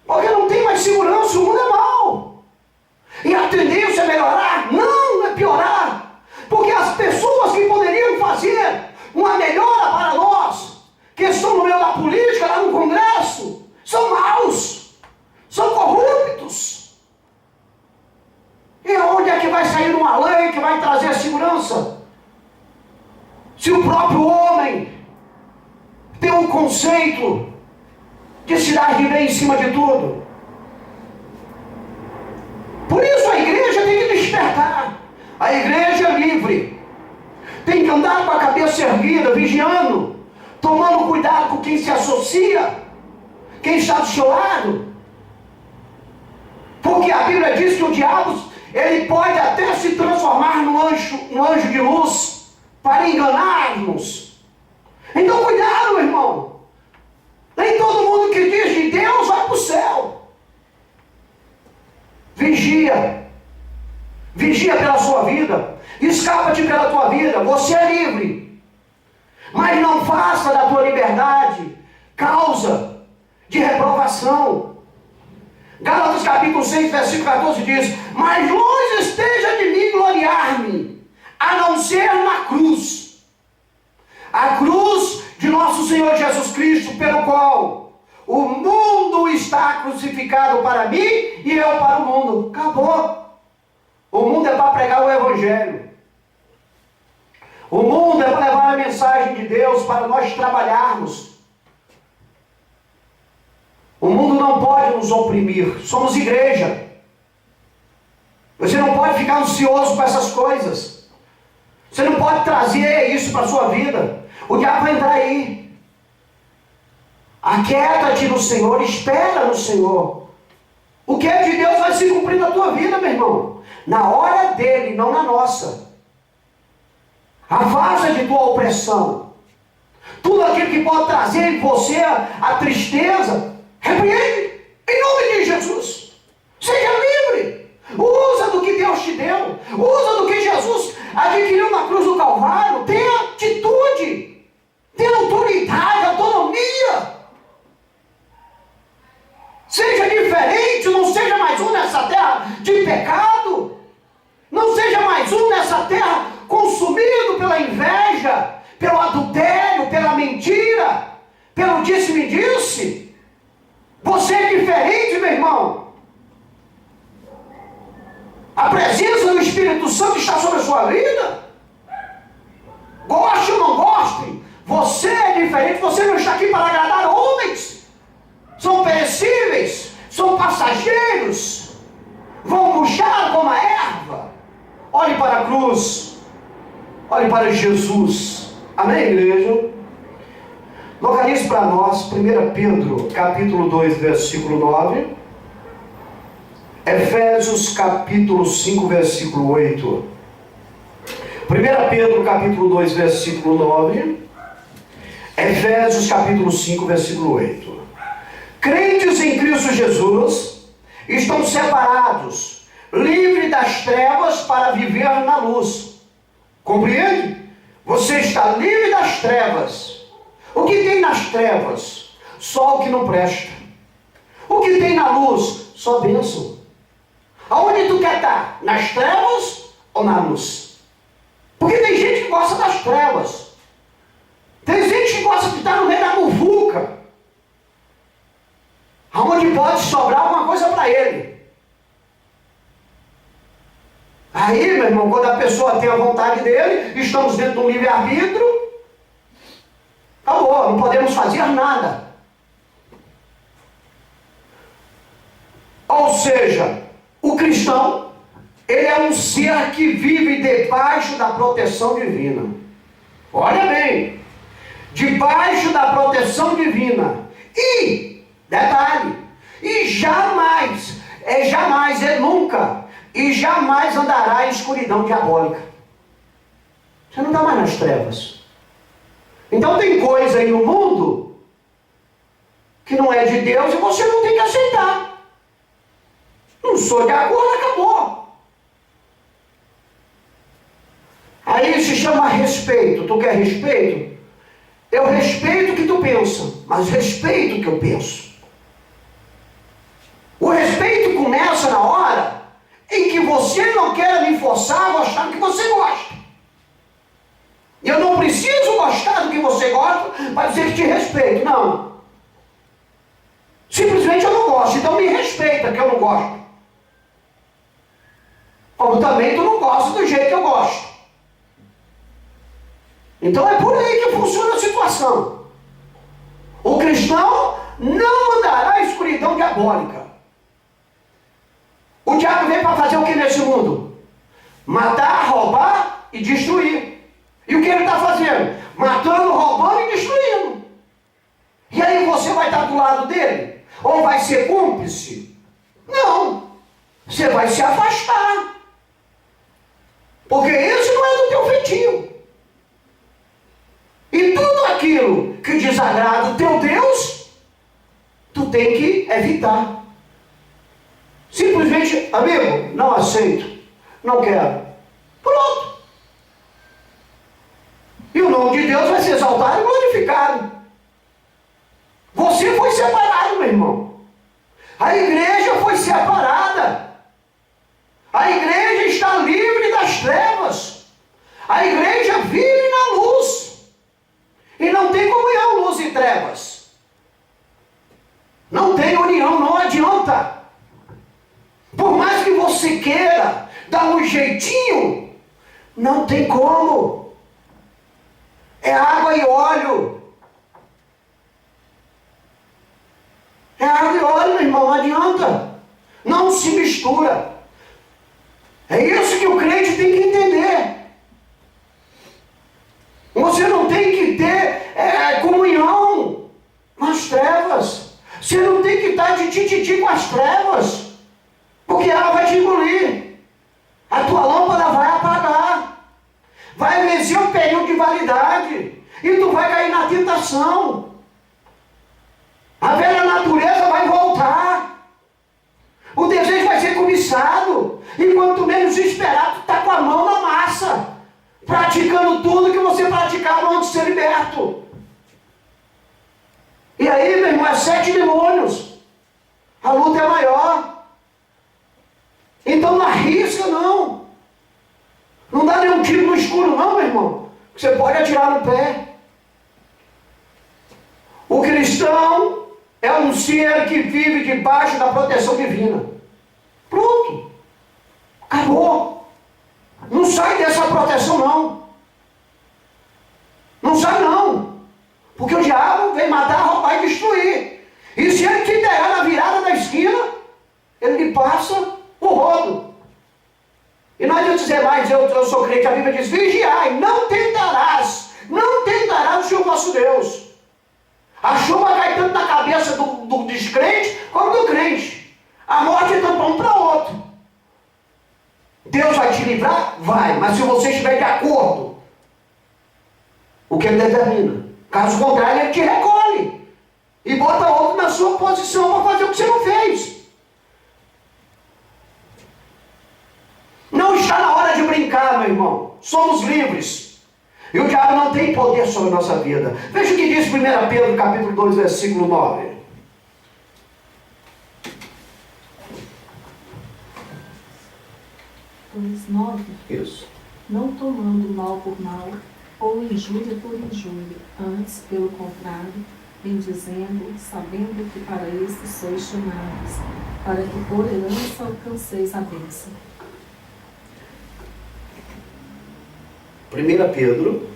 Porque não tem mais segurança, o mundo é mau. E a tendência é melhorar? Não, é piorar. Porque as pessoas que poderiam fazer uma melhora para nós, que estão no meio da política, lá no Congresso, são maus, são corruptos. E onde é que vai sair uma lei que vai trazer a segurança? Se o próprio homem tem um conceito de se dar de bem em cima de tudo. Por isso a igreja tem que despertar. A igreja é livre. Tem que andar com a cabeça erguida, vigiando, tomando cuidado com quem se associa, quem está do seu lado. Porque a Bíblia diz que o diabo, ele pode até se transformar num anjo de luz para enganar-nos. Então cuidado, irmão. Nem todo mundo que diz de Deus vai para o céu. Vigia. Vigia pela sua vida. Escapa-te pela tua vida. Você é livre. Mas não faça da tua liberdade causa de reprovação. Gálatas capítulo 6, versículo 14 diz: mas longe esteja de mim gloriar-me, a não ser na cruz. A cruz de nosso Senhor Jesus Cristo, pelo qual o mundo está crucificado para mim e eu para o mundo. Acabou. O mundo é para pregar o Evangelho. O mundo é para levar a mensagem de Deus para nós trabalharmos. O mundo não pode nos oprimir. Somos igreja. Você não pode ficar ansioso com essas coisas. Você não pode trazer isso para a sua vida. O diabo vai entrar aí. Aquieta-te no Senhor, espera no Senhor. O que é de Deus vai se cumprir na tua vida, meu irmão. Na hora dele, não na nossa. Afasta de tua opressão. Tudo aquilo que pode trazer em você a tristeza, repreende, em nome de Jesus. Seja livre. Usa do que Deus te deu. Usa do que Jesus adquiriu na cruz do Calvário. Tenha atitude, tenha autoridade, autonomia. Seja diferente, não seja mais um nessa terra de pecado. Não seja mais um nessa terra consumido pela inveja, pelo adultério, pela mentira, pelo disse-me-disse. Você é diferente, meu irmão. A presença do Espírito Santo está sobre a sua vida. Goste ou não goste, você é diferente. Você não está aqui para agradar homens. São perecíveis, são passageiros, vão murchar como a erva. Olhe para a cruz, olhe para Jesus. Amém, igreja? Localize para nós 1 Pedro, capítulo 2, versículo 9. Efésios, capítulo 5, versículo 8. 1 Pedro, capítulo 2, versículo 9. Efésios, capítulo 5, versículo 8. Crentes em Cristo Jesus estão separados, livres das trevas para viver na luz. Compreende? Você está livre das trevas. O que tem nas trevas? Só o que não presta. O que tem na luz? Só bênção. Aonde tu quer estar? Nas trevas ou na luz? Porque tem gente que gosta das trevas. Tem gente que gosta de estar no meio da muvuca, aonde pode sobrar alguma coisa para ele. Aí, meu irmão, quando a pessoa tem a vontade dele, estamos dentro de um livre-arbítrio, acabou, não podemos fazer nada. Ou seja, o cristão, ele é um ser que vive debaixo da proteção divina. Olha bem, debaixo da proteção divina. E, detalhe, e jamais, nunca, e jamais andará em escuridão diabólica. Você não está mais nas trevas. Então tem coisa aí no mundo que não é de Deus e você não tem que aceitar. Não sou de acordo, acabou. Aí se chama respeito. Tu quer respeito? Eu respeito o que tu pensa, mas respeito o que eu penso. O respeito começa na hora em que você não quer me forçar a gostar do que você gosta. Eu não preciso gostar do que você gosta para dizer que te respeito, não. Simplesmente eu não gosto, então me respeita que eu não gosto. Como também tu não gosta do jeito que eu gosto. Então é por aí que funciona a situação. O cristão não andará em escuridão diabólica. O diabo vem para fazer o que nesse mundo? Matar, roubar e destruir. E o que ele está fazendo? Matando, roubando e destruindo. E aí você vai estar do lado dele? Ou vai ser cúmplice? Não. Você vai se afastar. Porque esse não é do teu feitio. E tudo aquilo que desagrada o teu Deus, tu tem que evitar. Simplesmente, amigo, não aceito, não quero. Pronto. E o nome de Deus vai ser exaltado e glorificado. Você foi separado, meu irmão. A igreja foi separada. A igreja está livre das trevas. A igreja vive na luz. E não tem comunhão, luz e trevas. Não tem união, não adianta. Por mais que você queira dar um jeitinho, não tem como. É água e óleo. É água e óleo, meu irmão, não adianta. Não se mistura. É isso que o crente tem que entender. Você não tem que ter comunhão com as trevas. Você não tem que estar de tititi com as trevas, porque ela vai te engolir. A tua lâmpada vai apagar. Vai vencer o período de validade. E tu vai cair na tentação. A velha natureza vai voltar. O desejo vai ser cobiçado. E quanto menos esperar, tu está praticando tudo que você praticava antes de ser liberto. E aí, meu irmão, é 7 demônios. A luta é maior. Então não arrisca, não. Não dá nenhum tiro no escuro, não, meu irmão. Você pode atirar no pé. O cristão é um ser que vive debaixo da proteção divina. Pronto. Acabou. Não sai dessa proteção, não. Não sai, não. Porque o diabo vem matar, roubar e destruir. E se ele te pegar na virada da esquina, ele lhe passa o rodo. E não adianta dizer mais, eu sou crente, a Bíblia diz, vigiai, não tentarás o Senhor vosso Deus. A chuva cai tanto na cabeça do descrente como do crente. A morte é tanto para um para o outro. Deus vai te livrar? Vai, mas se você estiver de acordo, o que ele determina. Caso contrário, ele te recolhe e bota outro na sua posição para fazer o que você não fez. Não está na hora de brincar, meu irmão. Somos livres. E o diabo não tem poder sobre a nossa vida. Veja o que diz 1 Pedro, capítulo 2, versículo 9. Pois 9. Isso. Não tomando mal por mal, ou injúria por injúria, antes, pelo contrário, bendizendo, sabendo que para isso sois chamados, para que por herança alcanceis a bênção. 1 Pedro,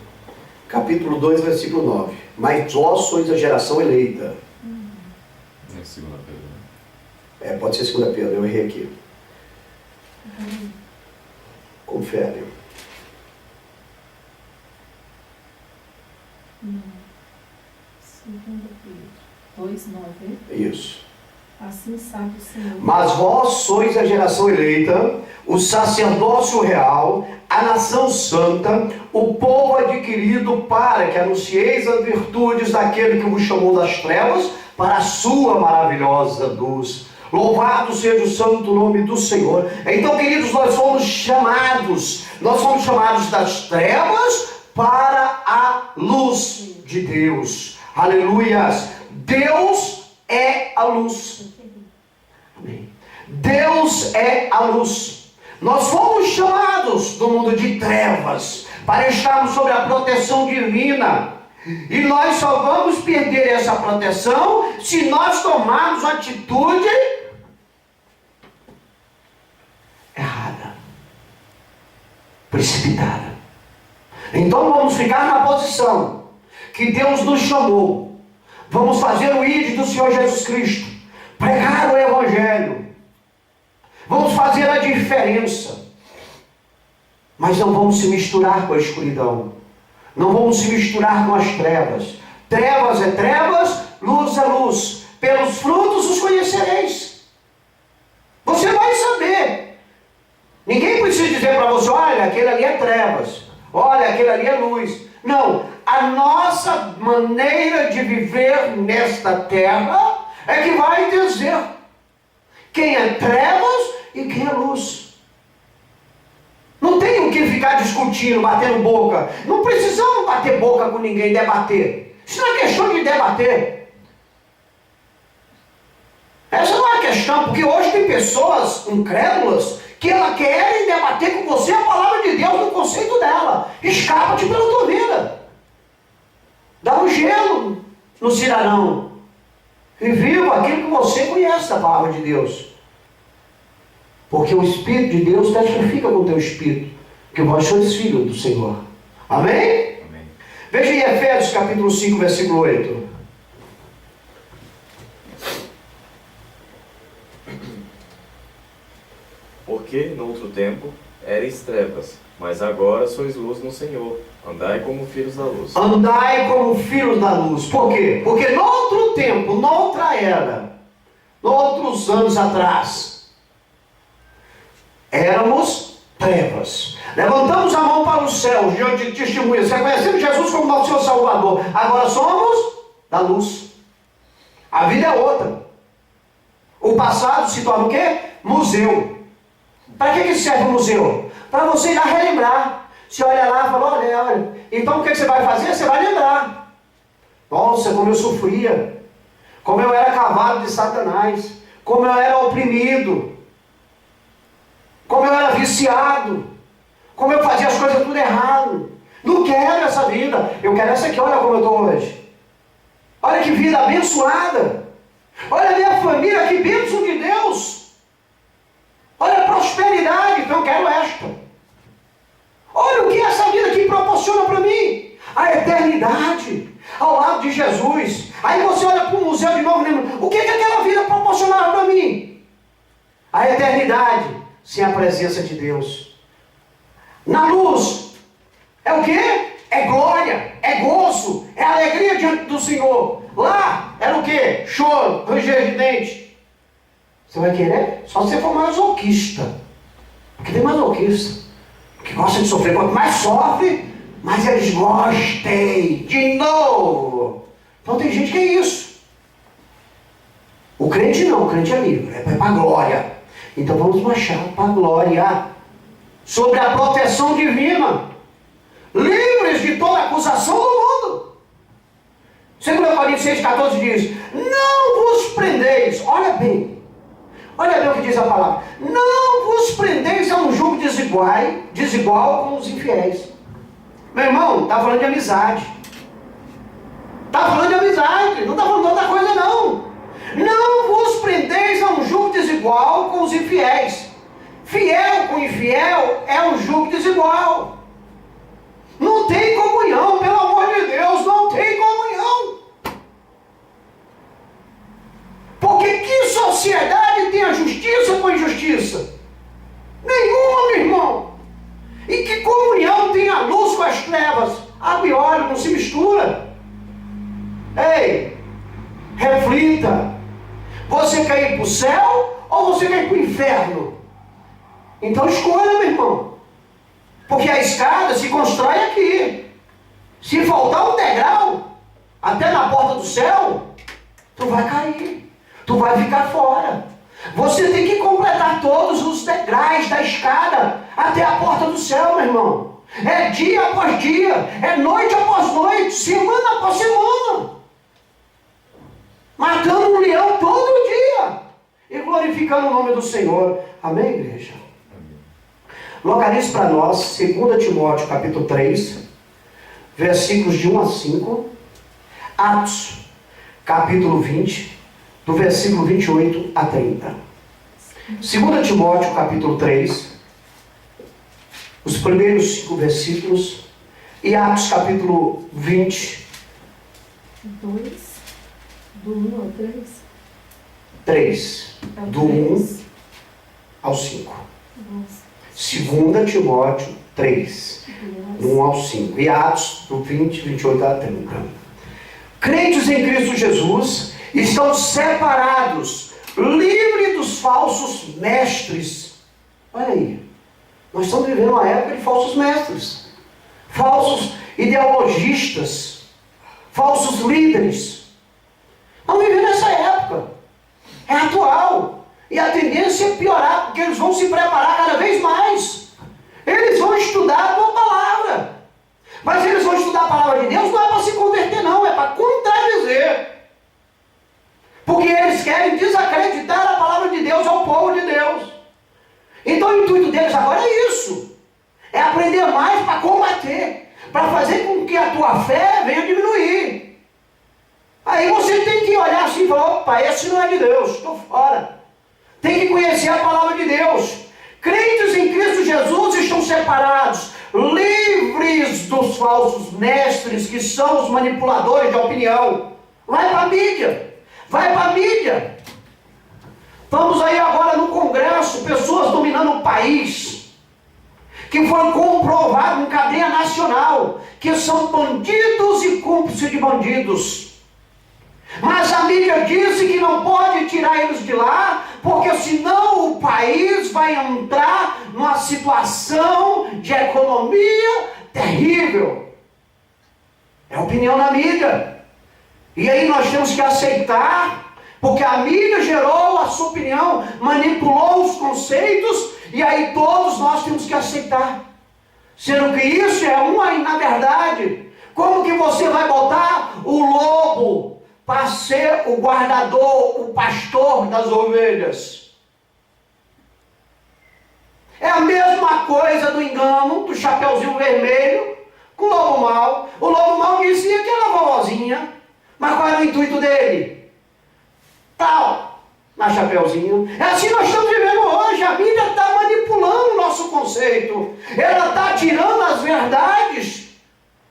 capítulo 2, versículo 9. Mas vós sois a geração eleita. É 2 Pedro, né? Pode ser 2 Pedro, eu errei aqui. Confere. Não. 2 Pedro 2:9. Isso. Assim sabe o Senhor. Mas vós sois a geração eleita, o sacerdócio real, a nação santa, o povo adquirido, para que anuncieis as virtudes daquele que vos chamou das trevas para a sua maravilhosa luz. Louvado seja o santo nome do Senhor. Então, queridos, nós fomos chamados das trevas para a luz de Deus. Aleluias! Deus é a luz. Amém. Deus é a luz. Nós fomos chamados do mundo de trevas para estarmos sob a proteção divina. E nós só vamos perder essa proteção se nós tomarmos atitude errada, precipitada. Então vamos ficar na posição que Deus nos chamou. Vamos fazer o ID do Senhor Jesus Cristo, pregar o Evangelho. Vamos fazer a diferença. Mas não vamos se misturar com a escuridão. Não vamos se misturar com as trevas. Trevas é trevas, luz é luz. Pelos frutos os conhecereis. Você vai saber. Ninguém precisa dizer para você, olha, aquele ali é trevas. Olha, aquele ali é luz. Não, a nossa maneira de viver nesta terra é que vai dizer quem é trevas e quem é luz. Não tem o que ficar discutindo, batendo boca. Não precisamos bater boca com ninguém, debater. Isso não é questão de debater. Essa não é a questão, porque hoje tem pessoas incrédulas que elas querem debater com você a palavra de Deus no conceito dela. Escapa-te pela tua vida. Dá um gelo no cidadão. E viva aquilo que você conhece da palavra de Deus. Porque o Espírito de Deus testifica com o teu Espírito que vós sois filhos do Senhor. Amém? Amém. Veja em Efésios capítulo 5, versículo 8. Porque, no outro tempo, erais trevas, mas agora sois luz no Senhor. Andai como filhos da luz. Andai como filhos da luz. Por quê? Porque no outro tempo, noutra era, outros anos atrás, éramos trevas. Levantamos a mão para o céu, diante de testemunhas, reconhecendo Jesus como nosso Senhor Salvador. Agora somos da luz. A vida é outra. O passado se torna o quê? Museu. Para que serve o museu? Para você ir lá relembrar. Você olha lá e fala, olha. Então o que você vai fazer? Você vai lembrar. Nossa, como eu sofria. Como eu era cavalo de Satanás. Como eu era oprimido. Como eu era viciado. Como eu fazia as coisas tudo errado. Não quero essa vida. Eu quero essa aqui. Olha como eu estou hoje. Olha que vida abençoada. Olha a minha família, que bênção de Deus. Olha a prosperidade. Então eu quero esta. Olha o que essa vida aqui proporciona para mim. A eternidade. Ao lado de Jesus. Aí você olha para o museu de novo, lembra? O que aquela vida proporcionava para mim? A eternidade sem a presença de Deus. Na luz, é o quê? É glória, é gozo, é alegria diante do Senhor. Lá, era o quê? Choro, ranger de dente. Você vai querer? Só se você for masoquista. Porque tem masoquista que gosta de sofrer. Quanto mais sofre, mais eles gostem de novo. Então tem gente que é isso. O crente não, o crente é livre, é para a glória. Então vamos marchar para a glória. Sobre a proteção divina. Livres de toda acusação do mundo. 2 Coríntios 6,14 diz, não vos prendeis, olha bem o que diz a palavra, não vos prendeis a um jugo desigual com os infiéis. Meu irmão, está falando de amizade. Está falando de amizade, não está falando de outra coisa não. Não vos prendeis a um jugo desigual com os infiéis. Fiel com infiel é um jugo desigual. Não tem comunhão, pelo amor de Deus, não tem comunhão. Porque que sociedade tem a justiça com a injustiça? Nenhuma, meu irmão. E que comunhão tem a luz com as trevas? Água e óleo não se mistura. Ei, reflita. Você quer ir para o céu ou você quer ir para o inferno? Então escolha, meu irmão. Porque a escada se constrói aqui. Se faltar um degrau até na porta do céu, tu vai cair. Tu vai ficar fora. Você tem que completar todos os degraus da escada até a porta do céu, meu irmão. É dia após dia, é noite após noite, semana após semana. Matando um leão todo dia e glorificando o nome do Senhor. Amém, igreja? Localize para nós 2 Timóteo capítulo 3, versículos de 1 a 5, Atos capítulo 20, do versículo 28 a 30. 2 Timóteo capítulo 3, os primeiros 5 versículos, e Atos capítulo 20, 2, do 1 ao 3. 3, do 1 ao 5. Nossa. 2 Timóteo 3, do 1 ao 5. E Atos, do 20, 28 a 30. Crentes em Cristo Jesus estão separados, livres dos falsos mestres. Olha aí, nós estamos vivendo uma época de falsos mestres, falsos ideologistas, falsos líderes. Estamos vivendo essa época, é atual. E a tendência é piorar, porque eles vão se preparar cada vez mais. Eles vão estudar a tua palavra. Mas eles vão estudar a palavra de Deus, não é para se converter não, é para contradizer. Porque eles querem desacreditar a palavra de Deus ao povo de Deus. Então o intuito deles agora é isso. É aprender mais para combater. Para fazer com que a tua fé venha diminuir. Aí você tem que olhar assim e falar, opa, esse não é de Deus, estou fora. Tem que conhecer a palavra de Deus. Crentes em Cristo Jesus estão separados, livres dos falsos mestres, que são os manipuladores de opinião. Vai para a mídia. Vai para a mídia. Estamos aí agora no Congresso, pessoas dominando o país, que foi comprovado em cadeia nacional, que são bandidos e cúmplices de bandidos. Mas a mídia disse que não pode tirar eles de lá, porque senão o país vai entrar numa situação de economia terrível. É a opinião da mídia. E aí nós temos que aceitar, porque a mídia gerou a sua opinião, manipulou os conceitos, e aí todos nós temos que aceitar. Sendo que isso é uma na como que você vai botar o lobo para ser o guardador, o pastor das ovelhas? É a mesma coisa do engano, do chapeuzinho vermelho, com o lobo mau. O lobo mau dizia que era vovozinha, mas qual era o intuito dele? Tal, na chapeuzinho. É assim nós estamos vivendo hoje. A Bíblia está manipulando o nosso conceito. Ela está tirando as verdades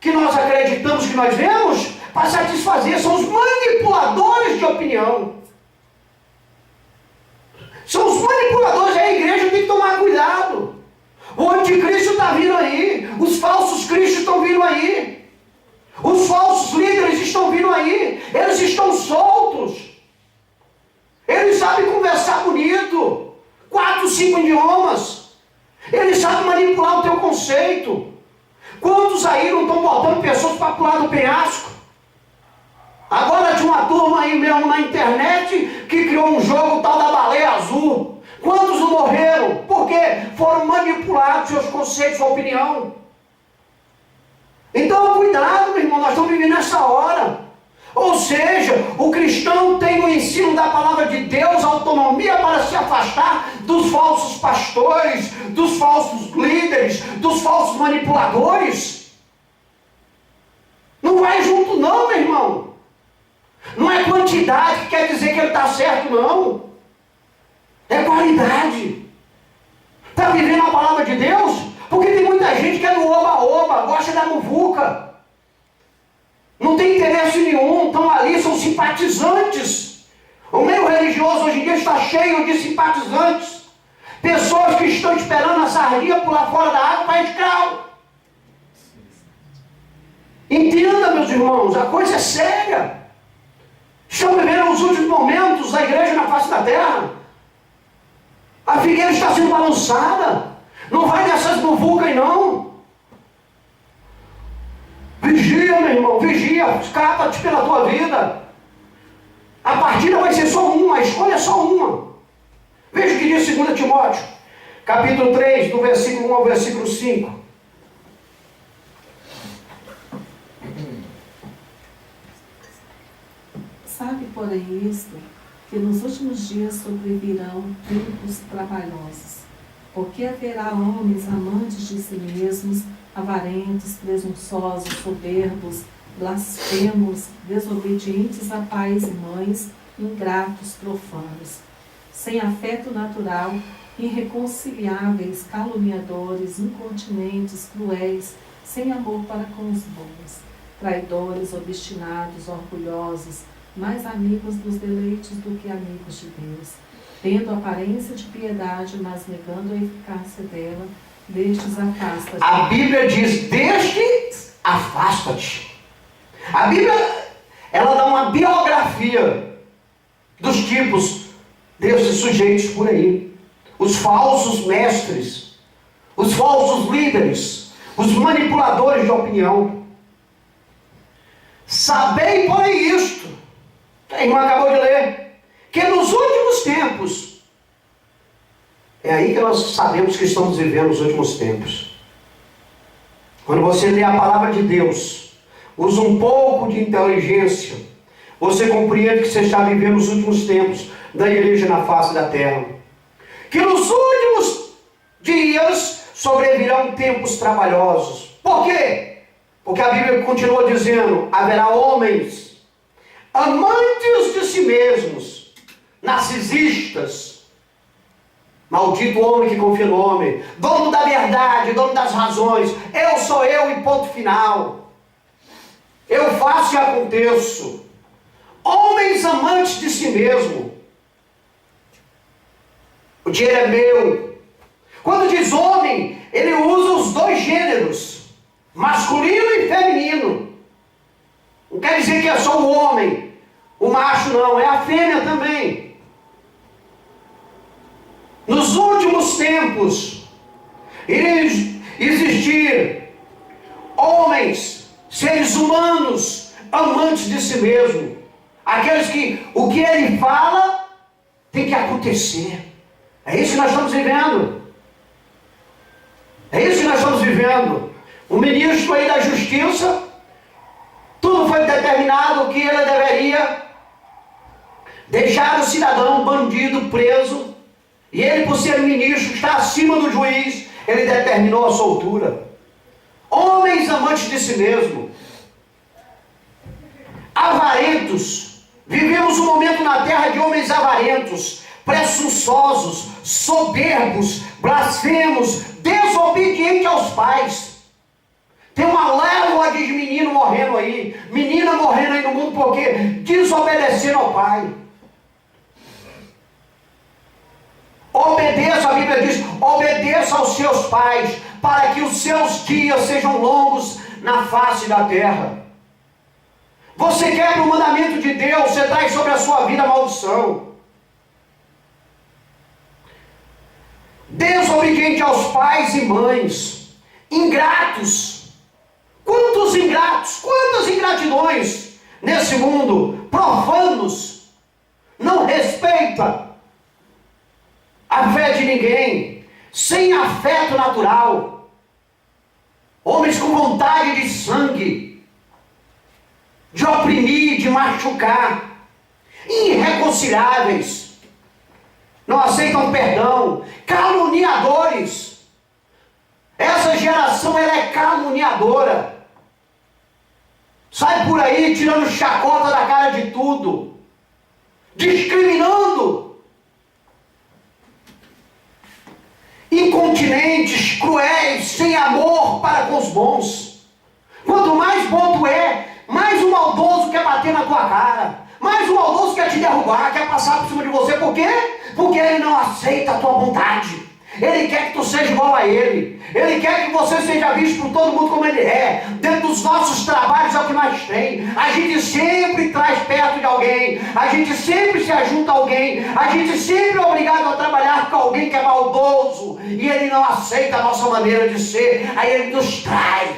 que nós acreditamos, que nós vemos, para satisfazer. São os manipuladores de opinião. São os manipuladores. A igreja tem que tomar cuidado. O anticristo está vindo aí. Os falsos cristos estão vindo aí. Os falsos líderes estão vindo aí. Eles estão soltos. Eles sabem conversar bonito. 4, 5 idiomas. Eles sabem manipular o teu conceito. Quantos aí não estão botando pessoas para pular do penhasco? Agora tinha uma turma aí mesmo na internet que criou um jogo tal da baleia azul. Quantos não morreram? Porque foram manipulados seus conceitos, sua opinião. Então cuidado, meu irmão, nós estamos vivendo nessa hora. Ou seja, o cristão tem o ensino da palavra de Deus, autonomia para se afastar dos falsos pastores, dos falsos líderes, dos falsos manipuladores. Não vai junto não, meu irmão. Não é quantidade que quer dizer que ele está certo, não. É qualidade. Está vivendo a palavra de Deus? Porque tem muita gente que é do oba-oba, gosta da muvuca. Não tem interesse nenhum, estão ali, são simpatizantes. O meio religioso hoje em dia está cheio de simpatizantes. Pessoas que estão esperando a sardinha pular fora da água para entrar. Entenda, meus irmãos, a coisa é séria. Estão vivendo os últimos momentos da igreja na face da terra. A figueira está sendo balançada. Não vai dessas muvucas aí não. Vigia, meu irmão, vigia, escapa-te pela tua vida. A partida vai ser só uma, a escolha é só uma. Veja o que diz 2 Timóteo, capítulo 3, do versículo 1 ao versículo 5. Sabe, porém, isto, que nos últimos dias sobrevirão tempos trabalhosos, porque haverá homens amantes de si mesmos, avarentos, presunçosos, soberbos, blasfemos, desobedientes a pais e mães, ingratos, profanos, sem afeto natural, irreconciliáveis, caluniadores, incontinentes, cruéis, sem amor para com os bons, traidores, obstinados, orgulhosos, mais amigos dos deleites do que amigos de Deus, tendo aparência de piedade, mas negando a eficácia dela, destes afasta-te. A Bíblia diz, destes afasta-te. A Bíblia, ela dá uma biografia dos tipos desses sujeitos por aí. Os falsos mestres, os falsos líderes, os manipuladores de opinião. Sabei, porém, isto, que a irmã acabou de ler, que nos últimos tempos, é aí que nós sabemos que estamos vivendo os últimos tempos. Quando você lê a palavra de Deus, usa um pouco de inteligência, você compreende que você está vivendo os últimos tempos da igreja na face da terra. Que nos últimos dias sobrevirão tempos trabalhosos. Por quê? Porque a Bíblia continua dizendo, haverá homens amantes de si mesmos, narcisistas. Maldito o homem que confia no homem, dono da verdade, dono das razões. Eu sou eu e ponto final. Eu faço e aconteço. Homens amantes de si mesmo. O dinheiro é meu. Quando diz homem, ele usa os dois gêneros, masculino e feminino. Não quer dizer que é só o homem, o macho não, é a fêmea também. Nos últimos tempos, irão existir homens, seres humanos, amantes de si mesmo. Aqueles que o que ele fala tem que acontecer. É isso que nós estamos vivendo. É isso que nós estamos vivendo. O ministro aí da Justiça, tudo foi determinado que ele deveria deixar o cidadão bandido preso, e ele, por ser ministro, está acima do juiz, ele determinou a soltura. Homens amantes de si mesmo, avarentos. Vivemos um momento na terra de homens avarentos, presunçosos, soberbos, blasfemos, desobedientes aos pais. Tem uma lévoa de menino morrendo aí, menina morrendo aí no mundo porque desobedeceram ao pai. Obedeça, a Bíblia diz, obedeça aos seus pais, para que os seus dias sejam longos na face da terra. Você quebra o mandamento de Deus, você traz sobre a sua vida a maldição. Desobediente aos pais e mães, ingratos. Quantos ingratos, quantas ingratidões nesse mundo, profanos, não respeita a fé de ninguém, sem afeto natural, homens com vontade de sangue, de oprimir, de machucar, irreconciliáveis, não aceitam perdão, caluniadores. Essa geração, ela é caluniadora, sai por aí tirando chacota da cara de tudo, discriminando, incontinentes, cruéis, sem amor para com os bons. Quanto mais bom tu é, mais um maldoso quer bater na tua cara, mais um maldoso quer te derrubar, quer passar por cima de você. Por quê? Porque ele não aceita a tua vontade. Ele quer que tu seja igual a ele. Ele quer que você seja visto por todo mundo como ele é. Dentro dos nossos trabalhos é o que mais tem. A gente sempre traz perto de alguém. A gente sempre se ajunta a alguém. A gente sempre é obrigado a trabalhar com alguém que é maldoso. E ele não aceita a nossa maneira de ser. Aí ele nos trai.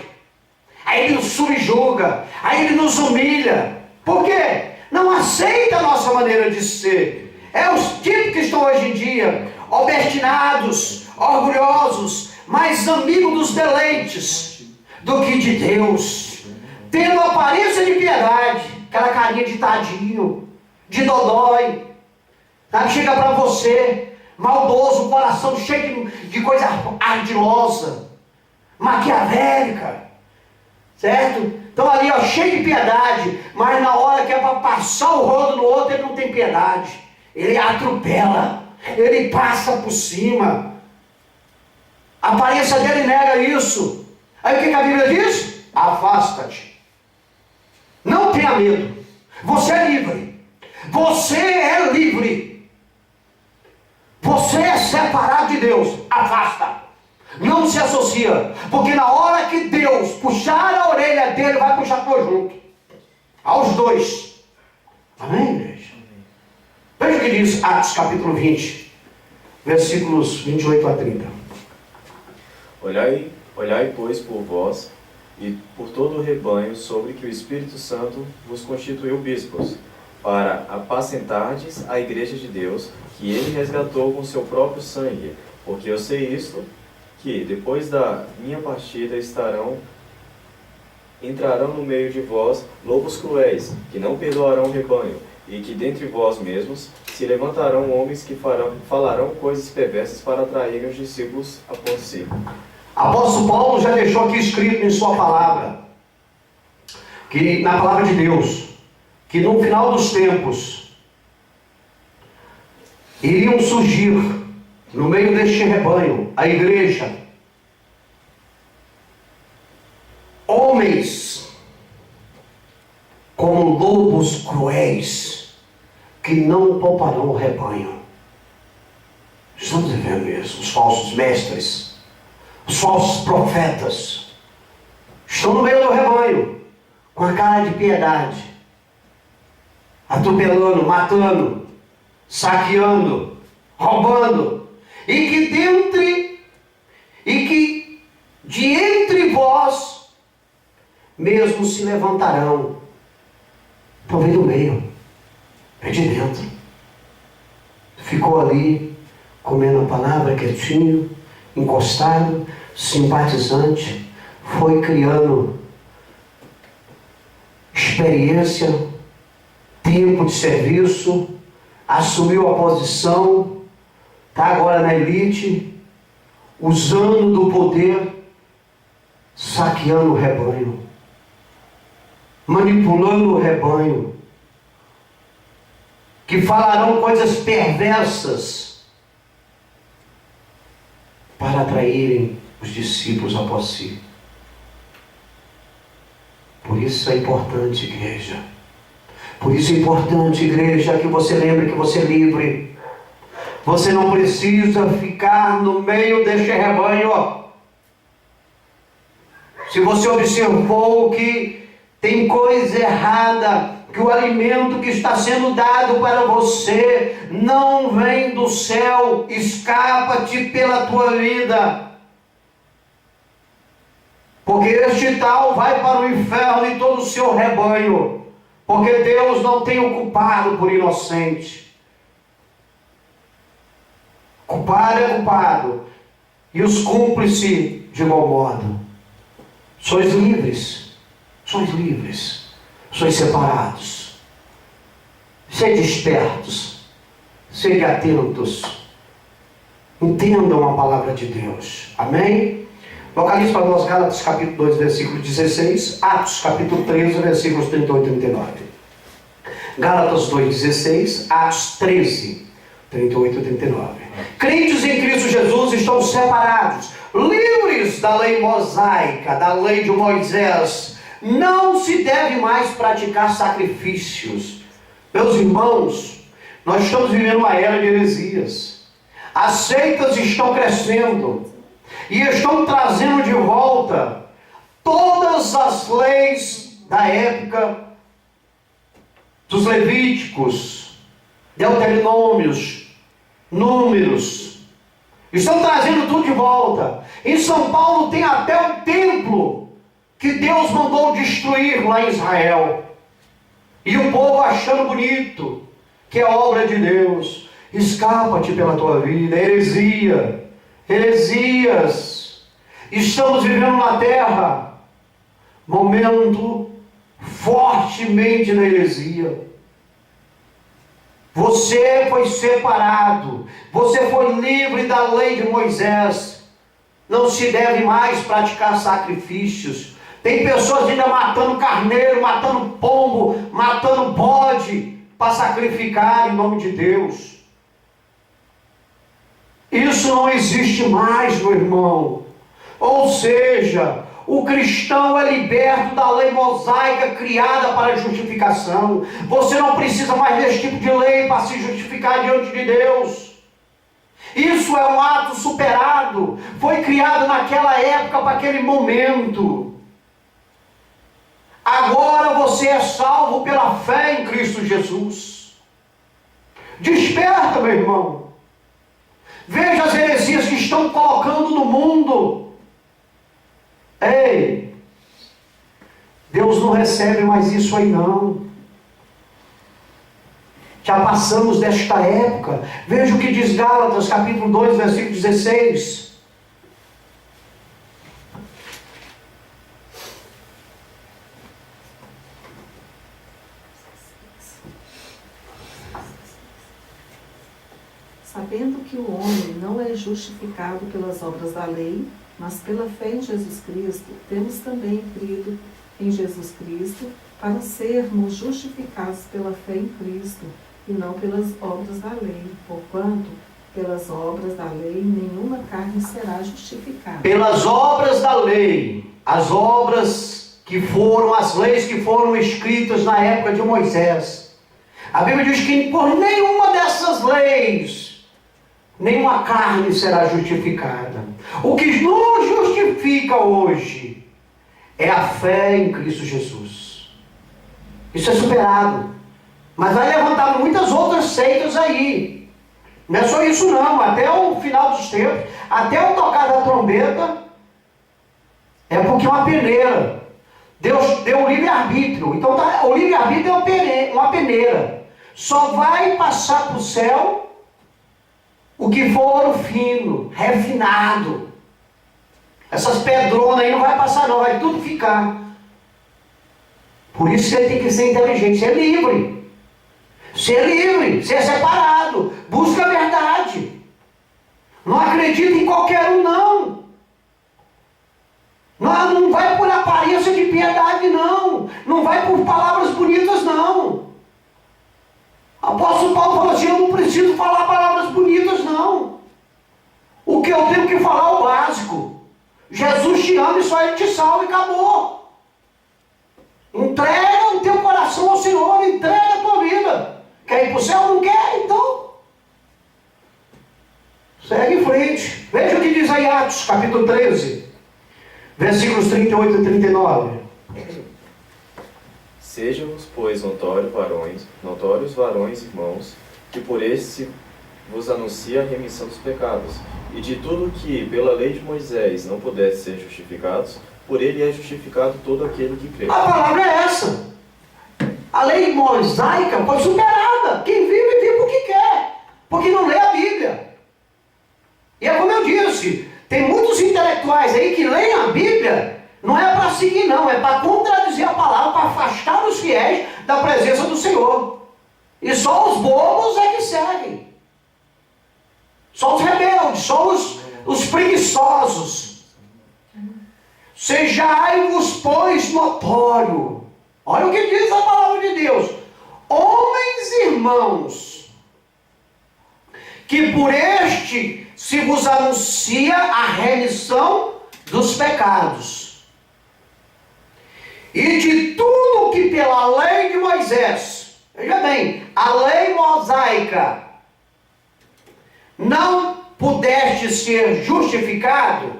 Aí ele nos subjuga. Aí ele nos humilha. Por quê? Não aceita a nossa maneira de ser. É os tipos que estão hoje em dia, obstinados, orgulhosos, mais amigos dos deleites do que de Deus, tendo aparência de piedade, aquela carinha de tadinho, de dodói, sabe? Chega para você, maldoso, coração cheio de coisa ardilosa, maquiavélica, certo? Então ali, ó, cheio de piedade, mas na hora que é para passar o rodo no outro, ele não tem piedade, ele atropela, ele passa por cima. A aparência dele nega isso. Aí o que a Bíblia diz? Afasta-te. Não tenha medo. Você é livre. Você é livre. Você é separado de Deus. Afasta. Não se associa. Porque na hora que Deus puxar a orelha dele, vai puxar por junto. Aos dois. Amém, igreja? Veja o que diz Atos capítulo 20, versículos 28 a 30. Olhai, pois, por vós e por todo o rebanho sobre que o Espírito Santo vos constituiu bispos, para apacentardes a igreja de Deus, que ele resgatou com seu próprio sangue. Porque eu sei isto, que depois da minha partida entrarão no meio de vós lobos cruéis, que não perdoarão o rebanho, e que dentre vós mesmos se levantarão homens que falarão coisas perversas para atraírem os discípulos após si. Apóstolo Paulo já deixou aqui escrito em sua palavra, que na palavra de Deus, que no final dos tempos iriam surgir no meio deste rebanho, a igreja, homens como lobos cruéis, que não pouparão o rebanho. Estamos vivendo isso. Os falsos mestres, os falsos profetas, estão no meio do rebanho, com a cara de piedade, atropelando, matando, saqueando, roubando, e que de entre vós mesmo se levantarão. Então vem do meio, é de dentro. Ficou ali comendo a palavra quietinho, encostado, simpatizante, foi criando experiência, tempo de serviço, assumiu a posição, está agora na elite, usando do poder, saqueando o rebanho, manipulando o rebanho, que falarão coisas perversas para atraírem os discípulos após si. Por isso é importante, igreja. Por isso é importante, igreja, que você lembre que você é livre. Você não precisa ficar no meio deste rebanho. Se você observou que tem coisa errada, que o alimento que está sendo dado para você não vem do céu, escapa-te pela tua vida. Porque este tal vai para o inferno e todo o seu rebanho. Porque Deus não tem o culpado por inocente. Culpado é culpado. E os cúmplices de igual modo. Sois livres. Sois livres. Sois separados. Sede espertos. Sede atentos. Entendam a palavra de Deus. Amém? Localize para nós Gálatas capítulo 2, versículo 16, Atos capítulo 13, versículos 38 e 39. Gálatas 2, 16, Atos 13, 38 e 39. Crentes em Cristo Jesus estão separados, livres da lei mosaica, da lei de Moisés. Não se deve mais praticar sacrifícios. Meus irmãos, nós estamos vivendo uma era de heresias. As seitas estão crescendo. E estão trazendo de volta todas as leis da época dos Levíticos, Deuteronômios, Números. Estão trazendo tudo de volta. Em São Paulo tem até o templo que Deus mandou destruir lá em Israel. E o povo achando bonito, que é obra de Deus. Escapa-te pela tua vida, heresia. Heresias. Estamos vivendo na terra momento fortemente da heresia. Você foi separado, você foi livre da lei de Moisés. Não se deve mais praticar sacrifícios. Tem pessoas ainda matando carneiro, matando pombo, matando bode para sacrificar em nome de Deus. Isso não existe mais, meu irmão. Ou seja, o cristão é liberto da lei mosaica criada para a justificação. Você não precisa mais desse tipo de lei para se justificar diante de Deus. Isso é um ato superado. Foi criado naquela época, para aquele momento. Agora você é salvo pela fé em Cristo Jesus. Desperta, meu irmão. Veja as heresias que estão colocando no mundo. Ei, Deus não recebe mais isso aí não. Já passamos desta época. Veja o que diz Gálatas capítulo 2, versículo 16. Sabendo que o homem não é justificado pelas obras da lei, mas pela fé em Jesus Cristo, temos também crido em Jesus Cristo para sermos justificados pela fé em Cristo e não pelas obras da lei, porquanto pelas obras da lei nenhuma carne será justificada. Pelas obras da lei, as obras que foram, as leis que foram escritas na época de Moisés. A Bíblia diz que por nenhuma dessas leis nenhuma carne será justificada. O que nos justifica hoje é a fé em Cristo Jesus. Isso é superado. Mas vai levantar muitas outras seitas aí. Não é só isso não. Até o final dos tempos, até o tocar da trombeta, é porque é uma peneira. Deus deu o livre-arbítrio. Então o livre-arbítrio é uma peneira. Só vai passar para o céu o que for fino, refinado. Essas pedronas aí não vai passar não, vai tudo ficar. Por isso você tem que ser inteligente, ser livre. Ser livre, ser separado. Busca a verdade. Não acredita em qualquer um, não. Não vai por aparência de piedade, não. Não vai por palavras bonitas, não. O apóstolo Paulo falou assim, eu não preciso falar palavras bonitas, não. O que eu tenho que falar é o básico. Jesus te ama e só Ele te salva e acabou. Entrega o teu coração ao Senhor, entrega a tua vida. Quer ir para o céu? Não quer? Então segue em frente. Veja o que diz aí Atos, capítulo 13, versículos 38 e 39. Sejam-vos, pois, notórios varões, irmãos, que por esse vos anuncia a remissão dos pecados, e de tudo que pela lei de Moisés não pudesse ser justificados, por ele é justificado todo aquele que crê. A palavra é essa. A lei mosaica foi superada. Quem vive porque quer, porque não lê a Bíblia. E é como eu disse, tem muitos intelectuais aí que leem a Bíblia, não é para seguir não, é para contradizer a palavra, para afastar os fiéis da presença do Senhor. E só os bobos é que seguem. Só os rebeldes, só os preguiçosos. Sejai-vos, pois, notório. Olha o que diz a palavra de Deus. Homens e irmãos, que por este se vos anuncia a remissão dos pecados. E de tudo que pela lei de Moisés, veja bem, a lei mosaica, não pudeste ser justificado,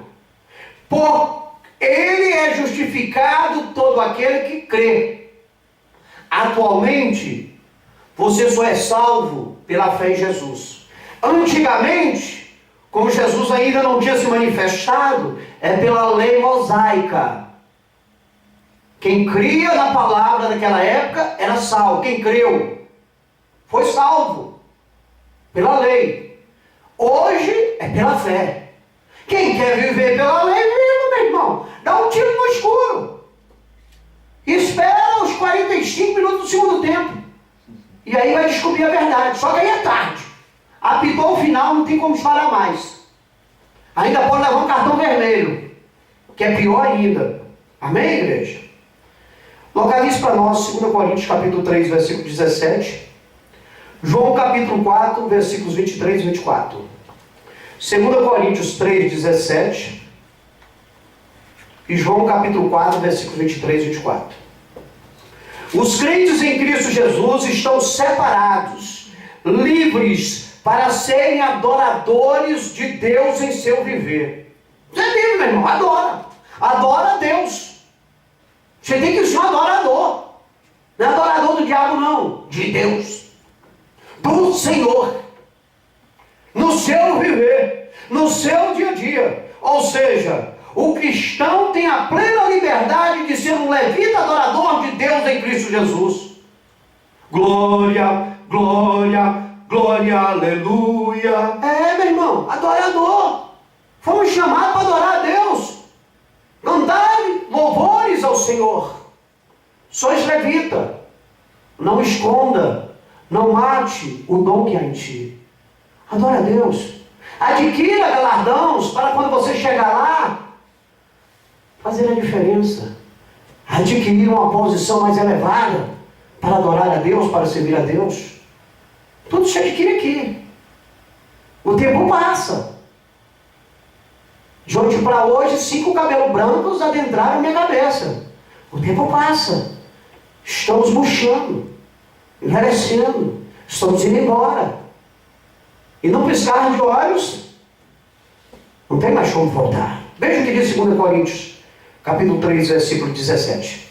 por ele é justificado todo aquele que crê. Atualmente, você só é salvo pela fé em Jesus. Antigamente, como Jesus ainda não tinha se manifestado, é pela lei mosaica. Quem cria na palavra daquela época era salvo. Quem creu foi salvo pela lei. Hoje é pela fé. Quem quer viver pela lei, viva, meu irmão. Dá um tiro no escuro. Espera os 45 minutos do segundo tempo. E aí vai descobrir a verdade. Só que aí é tarde. Apitou o final, não tem como disparar mais. Ainda pode levar um cartão vermelho, que é pior ainda. Amém, igreja? Localize para nós 2 Coríntios capítulo 3, versículo 17. João capítulo 4, versículos 23 e 24. 2 Coríntios 3, 17. E João capítulo 4, versículos 23 e 24. Os crentes em Cristo Jesus estão separados, livres para serem adoradores de Deus em seu viver. Você é livre, meu irmão, adora. Adora a Deus. Você tem que ser um adorador. Não é adorador do diabo, não. De Deus. Do Senhor. No seu viver. No seu dia a dia. Ou seja, o cristão tem a plena liberdade de ser um levita adorador de Deus em Cristo Jesus. Glória, glória, glória, aleluia. É, meu irmão, adorador. Fomos chamados para adorar a Deus. Cantar louvores ao Senhor. Sois levita. Não esconda. Não mate o dom que há em ti. Adora a Deus. Adquira galardões para quando você chegar lá, fazer a diferença. Adquirir uma posição mais elevada para adorar a Deus, para servir a Deus. Tudo se adquire aqui. O tempo passa. De ontem para hoje, 5 cabelos brancos adentraram minha cabeça. O tempo passa. Estamos murchando, envelhecendo, estamos indo embora. E não piscar de olhos, não tem mais como voltar. Veja o que diz 2 Coríntios, capítulo 3, versículo 17.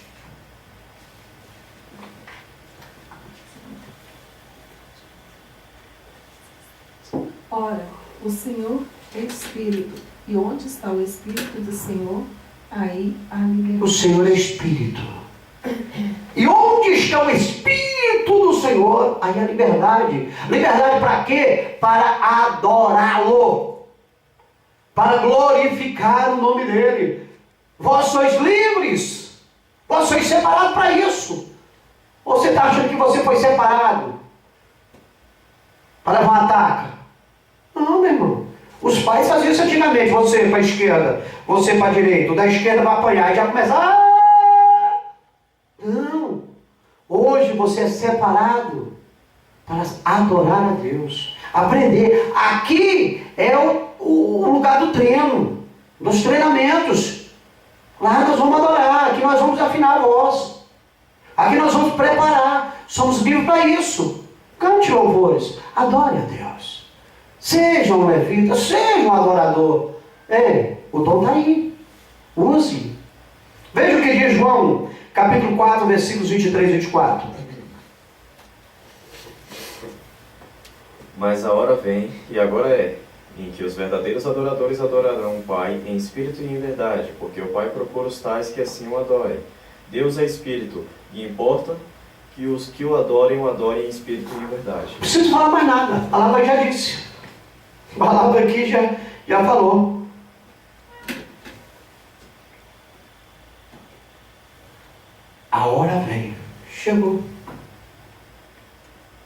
Ora, o Senhor é Espírito, e onde está o Espírito do Senhor, aí há liberdade. O Senhor é Espírito. E onde está o Espírito do Senhor, aí há liberdade. Liberdade para quê? Para adorá-lo. para glorificar o nome dele. Vós sois livres, vós sois separados para isso. Ou você está achando que você foi separado para levar uma taca? Não, meu irmão. Os pais faziam isso antigamente. Você para a esquerda, você para a direita. O da esquerda vai apanhar e já começa. Não. Hoje você é separado para adorar a Deus. Aprender. Aqui é o lugar do treino, dos treinamentos. Lá nós vamos adorar. Aqui nós vamos afinar a voz. Aqui nós vamos preparar. Somos vivos para isso. Cante louvores. Adore a Deus. Seja um levita, seja um adorador. O dom está aí. Use. Veja o que diz João, capítulo 4, versículos 23 e 24. Mas a hora vem, e agora é, em que os verdadeiros adoradores adorarão o Pai em espírito e em verdade, porque o Pai procura os tais que assim o adorem. Deus é espírito, e importa que os que o adorem em espírito e em verdade. Não preciso falar mais nada, a palavra já disse. A palavra aqui já falou. A hora vem. Chegou.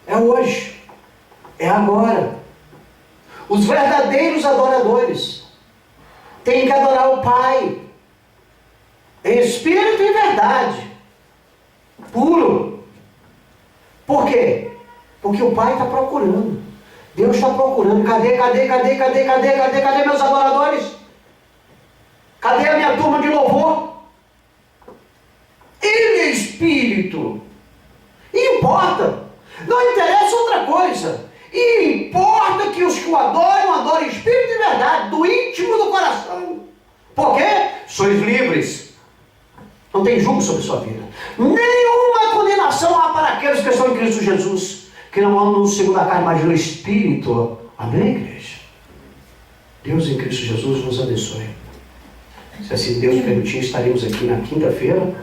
É hoje. É agora. Os verdadeiros adoradores têm que adorar o Pai em espírito e verdade. Puro. Por quê? Porque o Pai está procurando. Deus está procurando. Cadê meus adoradores? Cadê a minha turma de louvor? Ele é espírito. E importa. Não interessa outra coisa. E importa que os que o adorem em espírito e verdade, do íntimo do coração. Por quê? Sois livres. Não tem julgo sobre sua vida. Nenhuma condenação há para aqueles que estão em Cristo Jesus, que não andam segundo a carne, mas no Espírito. Amém, igreja? Deus em Cristo Jesus nos abençoe. Se assim Deus permitir, estaremos aqui na quinta-feira,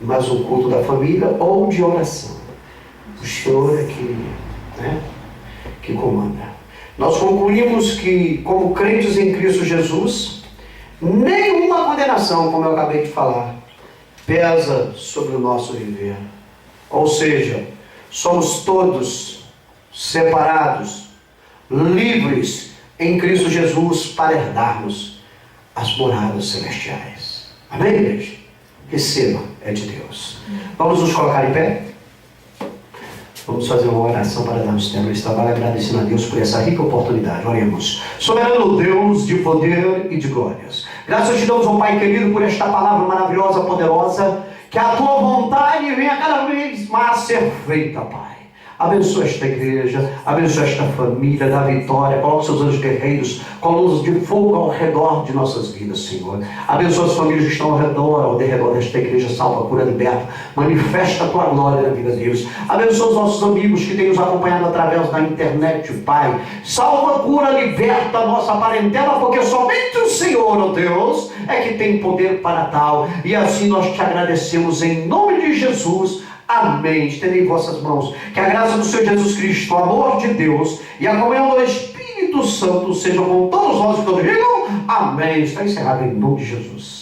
em mais um culto da família ou de oração. O Senhor é que comanda. Nós concluímos que, como crentes em Cristo Jesus, nenhuma condenação, como eu acabei de falar, pesa sobre o nosso viver. Ou seja, somos todos separados, livres em Cristo Jesus para herdarmos as moradas celestiais. Amém, igreja? Receba, é de Deus. Vamos nos colocar em pé? Vamos fazer uma oração para darmos tempo a esse trabalho, agradecendo a Deus por essa rica oportunidade. Oremos. Soberano Deus de poder e de glórias, graças te damos, ó Pai querido, por esta palavra maravilhosa, poderosa, que a tua vontade venha cada vez mais ser feita, Pai. Abençoa esta igreja, abençoa esta família, dá vitória, coloca seus anjos guerreiros, colunas de fogo ao redor de nossas vidas, Senhor. Abençoa as famílias que estão ao derredor desta igreja, salva, cura, liberta, manifesta a tua glória na vida deles. Abençoa os nossos amigos que têm nos acompanhado através da internet, Pai. Salva, cura, liberta a nossa parentela, porque somente o Senhor, ó Deus, é que tem poder para tal. E assim nós te agradecemos em nome de Jesus. Amém. Estendei em vossas mãos. Que a graça do Senhor Jesus Cristo, o amor de Deus e a comunhão do Espírito Santo sejam com todos nós que todos digam amém. Está encerrado em nome de Jesus.